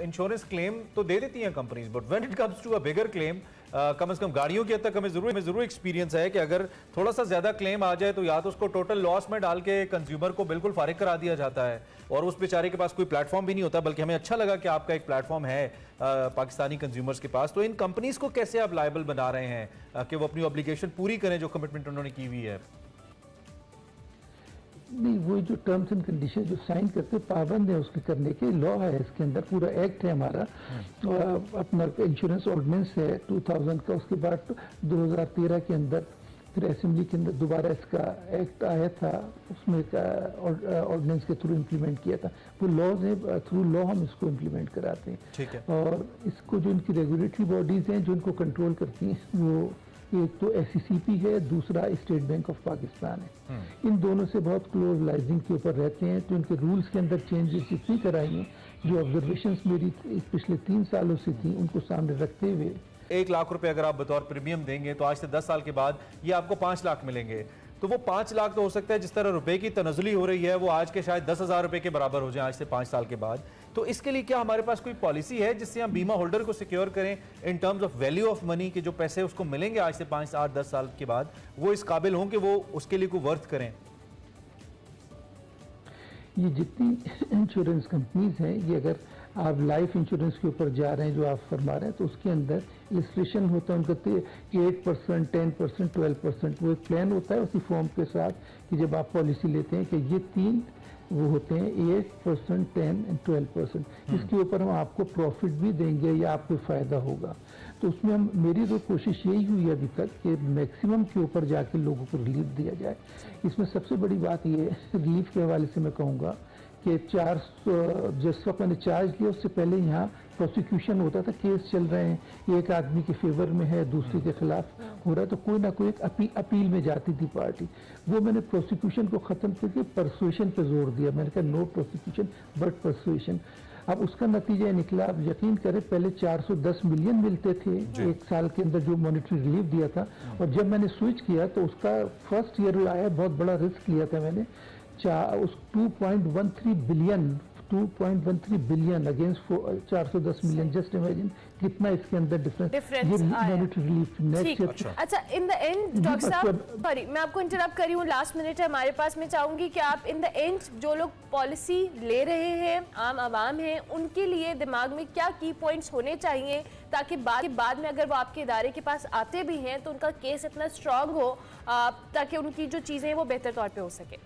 इंश्योरेंस क्लेम तो दे देती हैं companies, but when it comes to a bigger claim, कम से कम गाड़ियों की हद तक हमें जरूर एक्सपीरियंस है कि अगर थोड़ा सा ज्यादा क्लेम आ जाए तो या तो उसको टोटल लॉस में डाल के कंज्यूमर को बिल्कुल फारिग करा दिया जाता है, और उस बेचारे के पास कोई प्लेटफॉर्म भी नहीं होता। बल्कि हमें अच्छा लगा कि आपका एक प्लेटफॉर्म है पाकिस्तानी कंज्यूमर्स के पास। तो इन कंपनीज को कैसे आप लायबल बना रहे हैं कि वो अपनी ऑब्लिगेशन पूरी करें जो कमिटमेंट उन्होंने की हुई है? नहीं, वो जो टर्म्स एंड कंडीशन जो साइन करते पाबंद है उसके करने के, लॉ है इसके अंदर, पूरा एक्ट है हमारा, अपना इंश्योरेंस ऑर्डिनेंस है 2000 का। उसके बाद 2013 के अंदर फिर असेंबली के अंदर दोबारा इसका एक्ट आया था, उसमें ऑर्डिनेंस के थ्रू इम्प्लीमेंट किया था। वो लॉज है, थ्रू लॉ हम इसको इम्प्लीमेंट कराते हैं। ठीक है। और इसको जो इनकी रेगुलेटरी बॉडीज़ हैं जो इनको कंट्रोल करती हैं, वो एक तो SECP है, दूसरा स्टेट बैंक ऑफ पाकिस्तान है। इन दोनों से बहुत क्लोज लाइजिंग के ऊपर रहते हैं, तो इनके रूल्स के अंदर चेंजेस इसलिए कराएंगे जो ऑब्जर्वेशंस मेरी पिछले 3 सालों से थी उनको सामने रखते हुए 1 लाख रुपए अगर आप बतौर प्रीमियम देंगे तो आज से 10 साल के बाद ये आपको 5 लाख मिलेंगे। तो वो 5 लाख तो हो सकता है जिस तरह रुपए की तनज़ुली हो रही है वो आज के शायद 10,000 रुपए के बराबर हो जाए आज से 5 साल के बाद। तो इसके लिए क्या हमारे पास कोई पॉलिसी है जिससे हम बीमा होल्डर को सिक्योर करें in terms of value of money के जो पैसे उसको मिलेंगे आज से 5, 8, 10 साल के बाद वो इस काबिल हों कि वो उसके लिए कोई वर्थ करें? ये जितनी इंश्योरेंस कंपनीज हैं, ये अगर आप लाइफ इंश्योरेंस के ऊपर जा रहे हैं जो आप फरमा रहे हैं तो उसके अंदर इलस्ट्रेशन होता है उनका कि 8%, 10%, 12% वो एक प्लान होता है उसी फॉर्म के साथ कि जब आप पॉलिसी लेते हैं कि ये 3 वो होते हैं 8%, 10 एंड 12%। इसके ऊपर हम आपको प्रॉफिट भी देंगे या आपको फ़ायदा होगा। तो उसमें हम मेरी तो कोशिश यही हुई अभी तक कि मैक्सिमम के ऊपर जाके लोगों को रिलीफ दिया जाए। इसमें सबसे बड़ी बात ये रिलीफ के हवाले से मैं कहूँगा कि 400 जिस वक्त मैंने चार्ज लिया उससे पहले यहाँ प्रोसिक्यूशन होता था, केस चल रहे हैं, एक आदमी के फेवर में है दूसरे के खिलाफ हो रहा है तो कोई ना कोई एक अपील में जाती थी पार्टी। वो मैंने प्रोसिक्यूशन को ख़त्म करके परसुएशन पे जोर दिया। मैंने कहा नो प्रोसिक्यूशन बट परसुएशन। अब उसका नतीजा निकला, आप यकीन करें पहले 410 मिलियन मिलते थे एक साल के अंदर जो मॉनेटरी रिलीफ दिया था, और जब मैंने स्विच किया तो उसका फर्स्ट ईयर आया, बहुत बड़ा रिस्क लिया था मैंने, उस 2.13 billion against 410 million. Just imagine कितना इसके अंदर difference monetary relief next year. अच्छा, इन द एंड डॉक्टर साहब, सॉरी मैं आपको इंटरप्ट कर रही हूँ, लास्ट मिनट है हमारे पास। मैं चाहूंगी कि आप इन द एंड जो लोग पॉलिसी ले रहे हैं, आम आवाम हैं, उनके लिए दिमाग में क्या की पॉइंट्स होने चाहिए ताकि बाद में अगर वो आपके इदारे के पास आते भी हैं तो उनका केस इतना स्ट्रांग हो ताकि उनकी जो चीज़ें हैं वो बेहतर तौर पे हो सके।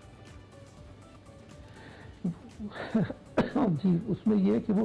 जी, उसमें यह है कि वो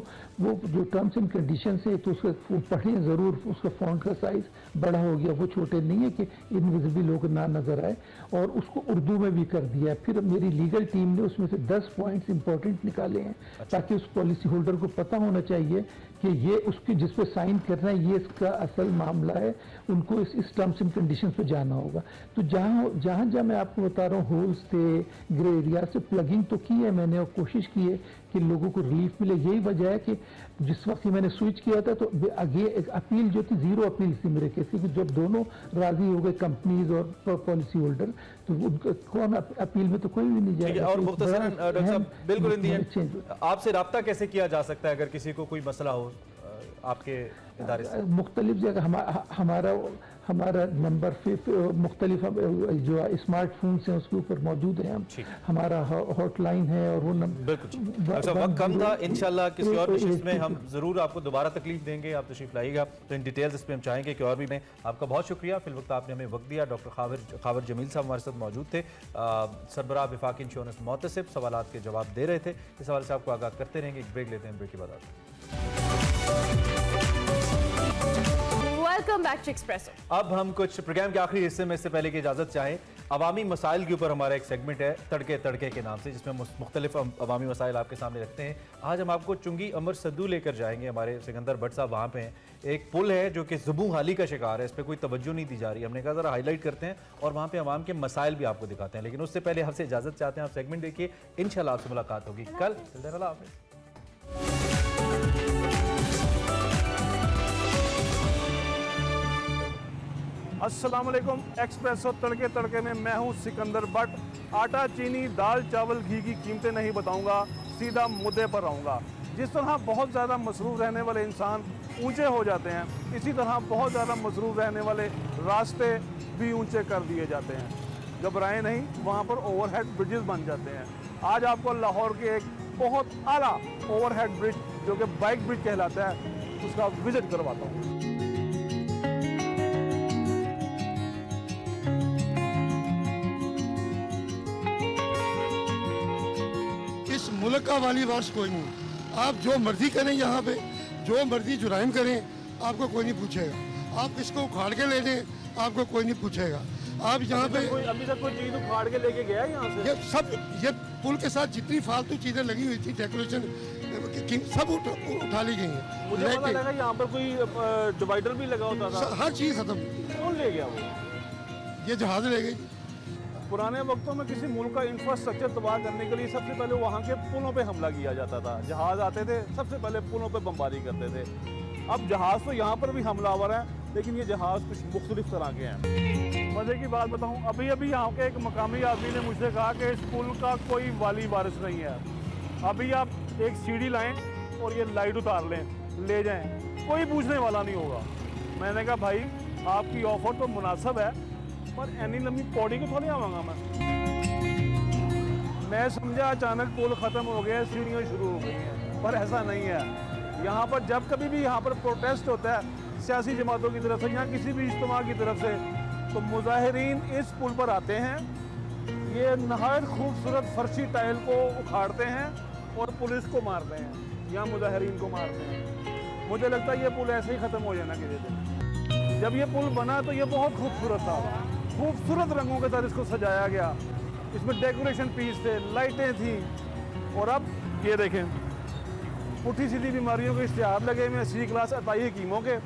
जो टर्म्स एंड कंडीशंस है तो उसको पढ़ें ज़रूर। उसका फ़ॉन्ट का साइज़ बड़ा हो गया, वो छोटे नहीं है कि इनविजिबल लोग ना नज़र आए, और उसको उर्दू में भी कर दिया है। फिर मेरी लीगल टीम ने उसमें से 10 पॉइंट्स इंपॉर्टेंट निकाले हैं ताकि उस पॉलिसी होल्डर को पता होना चाहिए कि ये उसकी जिस पे साइन करना है ये इसका असल मामला है, उनको इस टर्म्स एंड कंडीशन पे जाना होगा। तो जहाँ मैं आपको बता रहा हूँ होल्स थे, ग्रे एरिया से प्लगिंग तो की है मैंने और कोशिश की है कि लोगों को रिलीफ मिले। यही वजह है कि जिस वक्त मैंने स्विच किया था तो आगे एक अपील जो थी, 0 अपील थी मेरे केस की। जब दोनों राजी हो गए कंपनीज और पॉलिसी होल्डर तो कौन अपील में तो कोई भी नहीं जाएगा। और मुख्तसरन डॉक्टर साहब, बिल्कुल इन दी एंड आपसे रब्ता कैसे किया जा सकता है अगर किसी को कोई मसला हो आपके इदारे से? मुख्तलिफ जगह हमारा नंबर मुख्तलिफ जो स्मार्टफोन्स हैं उसके ऊपर मौजूद है। हमारा हॉटलाइन है और वो बिल्कुल। अच्छा, वक्त कम था, इंशाल्लाह किसी और नशिस्त में हम जरूर आपको दोबारा तकलीफ देंगे, आप तशरीफ लाइएगा तो इन डिटेल्स इस पर हम चाहेंगे कि और भी। मैं आपका बहुत शुक्रिया, फिल वक्त आपने हमें वक्त दिया। डॉक्टर खावर जमील साहब हमारे साथ मौजूद थे, सरबराह विफाक इंश्योरेंस मोहतसिब, सवालात के जवाब दे रहे थे। इस हवाले से आपको आगाह करते रहेंगे। एक ब्रेक लेते हैं, ब्रेक के बाद आते हैं। Welcome back to Expresso. अब हम कुछ प्रोग्राम के आखिरी हिस्से में, इससे पहले की इजाजत चाहें, अवामी मसाइल के ऊपर हमारा एक सेगमेंट है तड़के तड़के के नाम से, जिसमें मुख्तलिफ अवामी मसाइल आपके सामने रखते हैं। आज हम आपको चुंगी अमर सद्दू लेकर जाएंगे। हमारे सिकंदर भट्ट साहब वहाँ पे हैं। एक पुल है जो कि ज़ुबू हाली का शिकार है, इस पर कोई तवज्जो नहीं दी जा रही। हमने कहा ज़रा हाईलाइट करते हैं और वहाँ पे अवाम के मसाइल भी आपको दिखाते हैं। लेकिन उससे पहले हमसे इजाज़त चाहते हैं, आप सेगमेंट देखिए, इंशाल्लाह आपसे मुलाकात होगी कल। अल्लाह हाफ़िज़। अस्सलाम वालेकुम। एक्सप्रेसो तड़के तड़के में मैं हूं सिकंदर भट्ट। आटा, चीनी, दाल, चावल, घी की कीमतें नहीं बताऊंगा, सीधा मुद्दे पर रहूंगा। जिस तरह बहुत ज़्यादा मसरूफ़ रहने वाले इंसान ऊंचे हो जाते हैं, इसी तरह बहुत ज़्यादा मसरूफ़ रहने वाले रास्ते भी ऊंचे कर दिए जाते हैं। घबराएं नहीं, वहाँ पर ओवरहेड ब्रिजेस बन जाते हैं। आज आपको लाहौर के एक बहुत आला ओवरहेड ब्रिज जो कि बाइक ब्रिज कहलाता है, उसका विजिट करवाता हूँ। इस मुल्क का वाली वार्स कोई नहीं। आप जो मर्जी करें, यहाँ पे जो मर्जी जुराइम करें, आपको कोई नहीं पूछेगा। आप इसको उखाड़ के ले लें, आपको कोई नहीं पूछेगा। आप यहाँ पे अभी तक कोई चीज उखाड़ के लेके गया यहाँ से? ये पुल के साथ जितनी फालतू चीजें लगी हुई थी, डेकोरेशन सब उठा ली गई हैं। मुझे पता लगा यहाँ पर कोई डिवाइडर भी लगा होता था। हर चीज खत्म। कौन ले गया वो? ये जहाज ले गई। पुराने वक्तों में किसी मुल्क का इंफ्रास्ट्रक्चर तबाह करने के लिए सबसे पहले वहाँ के पुलों पे हमला किया जाता था। जहाज़ आते थे, सबसे पहले पुलों पे बमबारी करते थे। अब जहाज़ तो यहाँ पर भी हमलावर हैं, लेकिन ये जहाज़ कुछ मुख्तलिफ तरह के हैं। मज़े की बात बताऊँ, अभी अभी यहाँ के एक मकामी आदमी ने मुझसे कहा कि इस पुल का कोई वाली वारिस नहीं है। अभी आप एक सीढ़ी लाएँ और ये लाइट उतार लें, ले जाएँ, कोई पूछने वाला नहीं होगा। मैंने कहा भाई आपकी ऑफर तो मुनासिब है, पर एनी लंबी पौड़ी को थोड़ी आवांगा मैं समझा अचानक पुल ख़त्म हो गया, सीढ़ियाँ शुरू हो गई हैं, पर ऐसा नहीं है। यहाँ पर जब कभी भी यहाँ पर प्रोटेस्ट होता है सियासी जमातों की तरफ से या किसी भी इज्तिमा की तरफ से, तो मुजाहिरीन इस पुल पर आते हैं, ये नहायत खूबसूरत फर्शी टाइल को उखाड़ते हैं और पुलिस को मारते हैं या मुजाहिरीन को मारते हैं। मुझे लगता है ये पुल ऐसे ही ख़त्म हो जाना किसी दिन। जब ये पुल बना तो ये बहुत खूबसूरत था, खूबसूरत रंगों के साथ इसको सजाया गया, इसमें डेकोरेशन पीस थे, लाइटें थी। और अब ये देखें, पुठी सीधी बीमारियों के इश्तिहार लगे हुए, सी क्लास अताई हकीमों के,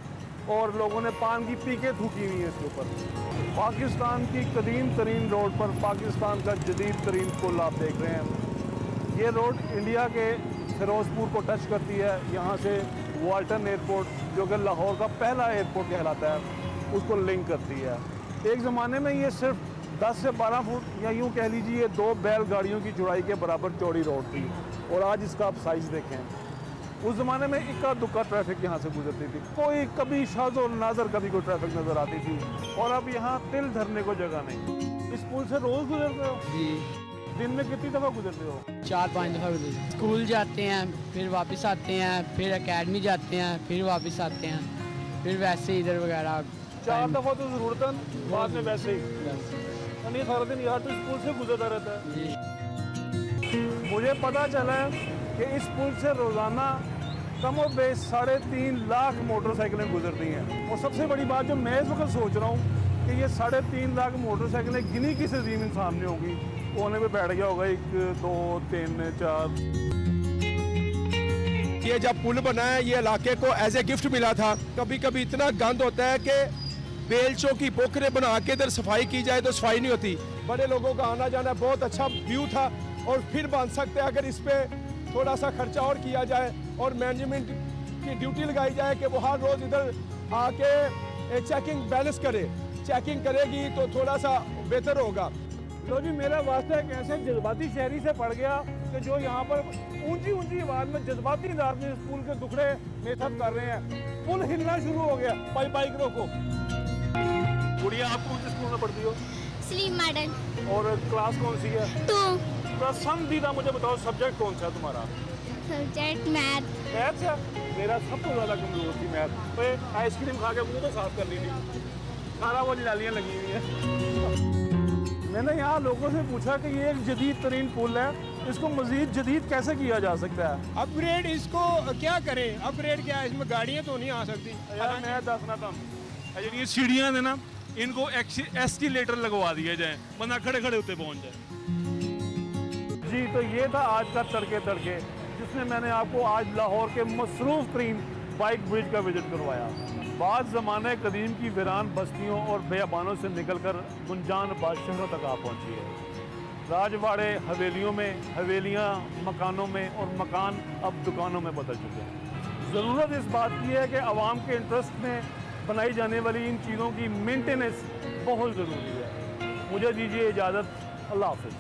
और लोगों ने पान की पीके थूकी हुई है इसके ऊपर। पाकिस्तान की कदीम तरीन रोड पर पाकिस्तान का जदीद तरीन पुल आप देख रहे हैं। ये रोड इंडिया के फिरोजपुर को टच करती है। यहाँ से वाल्टन एयरपोर्ट, जो कि लाहौर का पहला एयरपोर्ट कहलाता है, उसको लिंक करती है। एक ज़माने में ये सिर्फ 10 से 12 फुट या यूँ कह लीजिए 2 बैलगाड़ियों की चौड़ाई के बराबर चौड़ी रोड थी, और आज इसका आप साइज़ देखें। उस ज़माने में इक्का दुक्का ट्रैफिक यहाँ से गुजरती थी, कोई कभी शाज़ और नाज़र कभी कोई ट्रैफिक नज़र आती थी, और अब यहाँ तिल धरने को जगह नहीं। इस पुल से रोज़ गुजरते हो? जी। दिन में कितनी दफ़ा गुजरते हो? 4-5 दफ़ा गुजरते। स्कूल जाते हैं, फिर वापस आते हैं, फिर एकेडमी जाते हैं, फिर वापस आते हैं, फिर वैसे इधर वगैरह। 4 दफ़ा तो ज़रूरतन, बाद में वैसे ही। नहीं सारा दिन यार तो इस पुल से गुजरता रहता है। मुझे पता चला कि इस पुल से रोज़ाना कम और बेश 3.5 लाख मोटरसाइकिलें गुजरती हैं। और सबसे बड़ी बात जो मैं इस वक्त सोच रहा हूँ कि ये 3.5 लाख मोटरसाइकिलें गिनी किस अजीम इंसान में होगी, कोने पे बैठ गया होगा 1, 2, 3, 4। ये जब पुल बना है, ये इलाके को एज ए गिफ्ट मिला था। कभी कभी इतना गंद होता है कि बेलचों की पोखरे बना के इधर सफाई की जाए तो सफाई नहीं होती। बड़े लोगों का आना जाना बहुत अच्छा व्यू था, और फिर बन सकते हैं अगर इस पे थोड़ा सा खर्चा और किया जाए और मैनेजमेंट की ड्यूटी लगाई जाए कि वो हर रोज़ इधर आके चेकिंग बैलेंस करे। चेकिंग करेगी तो थोड़ा सा बेहतर होगा। लो जी, मेरा वास्ता एक ऐसे जज्बाती शहरी से पड़ गया कि जो यहाँ पर ऊंची ऊंची आवाज़ में जज्बाती अंदाज में इस पुल के टुकड़े मेथड कर रहे हैं। पुल हिलना शुरू हो गया। बाइक रोको। गुड़िया, आप कौन से स्कूल में पढ़ती हो? Slim model. और क्लास कौन सी है? 2। पसंदीदा मुझे बताओ सब्जेक्ट कौन सा है तुम्हारा? Subject math. मैथ है? मेरा सबसे ज़्यादा कमजोर थी मैथ। तो आइसक्रीम खा के मुँह तो साफ कर ली थी, सारा वो लालियाँ लगी हुई हैं। मैंने यहाँ लोगों से पूछा कि ये एक जदीद तरीन पुल है, इसको मजीद जदीद कैसे किया जा सकता है? अपग्रेड इसको क्या करें? अपग्रेड क्या है, इसमें गाड़ियाँ तो नहीं आ सकती। यार मैं दसना था, ये सीढ़ियाँ है ना, इनको एस्केलेटर लगवा दिए जाए, बंदा खड़े खड़े होते पहुँच जाए। जी, तो ये था आज का तड़के तड़के, जिसमें मैंने आपको आज लाहौर के मसरूफ तरीन बाइक ब्रिज का विजिट करवाया। बाद ज़माने कदीम की वीरान बस्तियों और बेअबानों से निकलकर गुंजान बादशहरों तक आ पहुँची है। राजवाड़े हवेलियों में, हवेलियाँ मकानों में, और मकान अब दुकानों में बदल चुके हैं। ज़रूरत इस बात की है कि आवाम के इंटरेस्ट में बनाई जाने वाली इन चीज़ों की मेंटेनेंस बहुत ज़रूरी है। मुझे दीजिए इजाज़त। अल्लाह हाफ़िज़।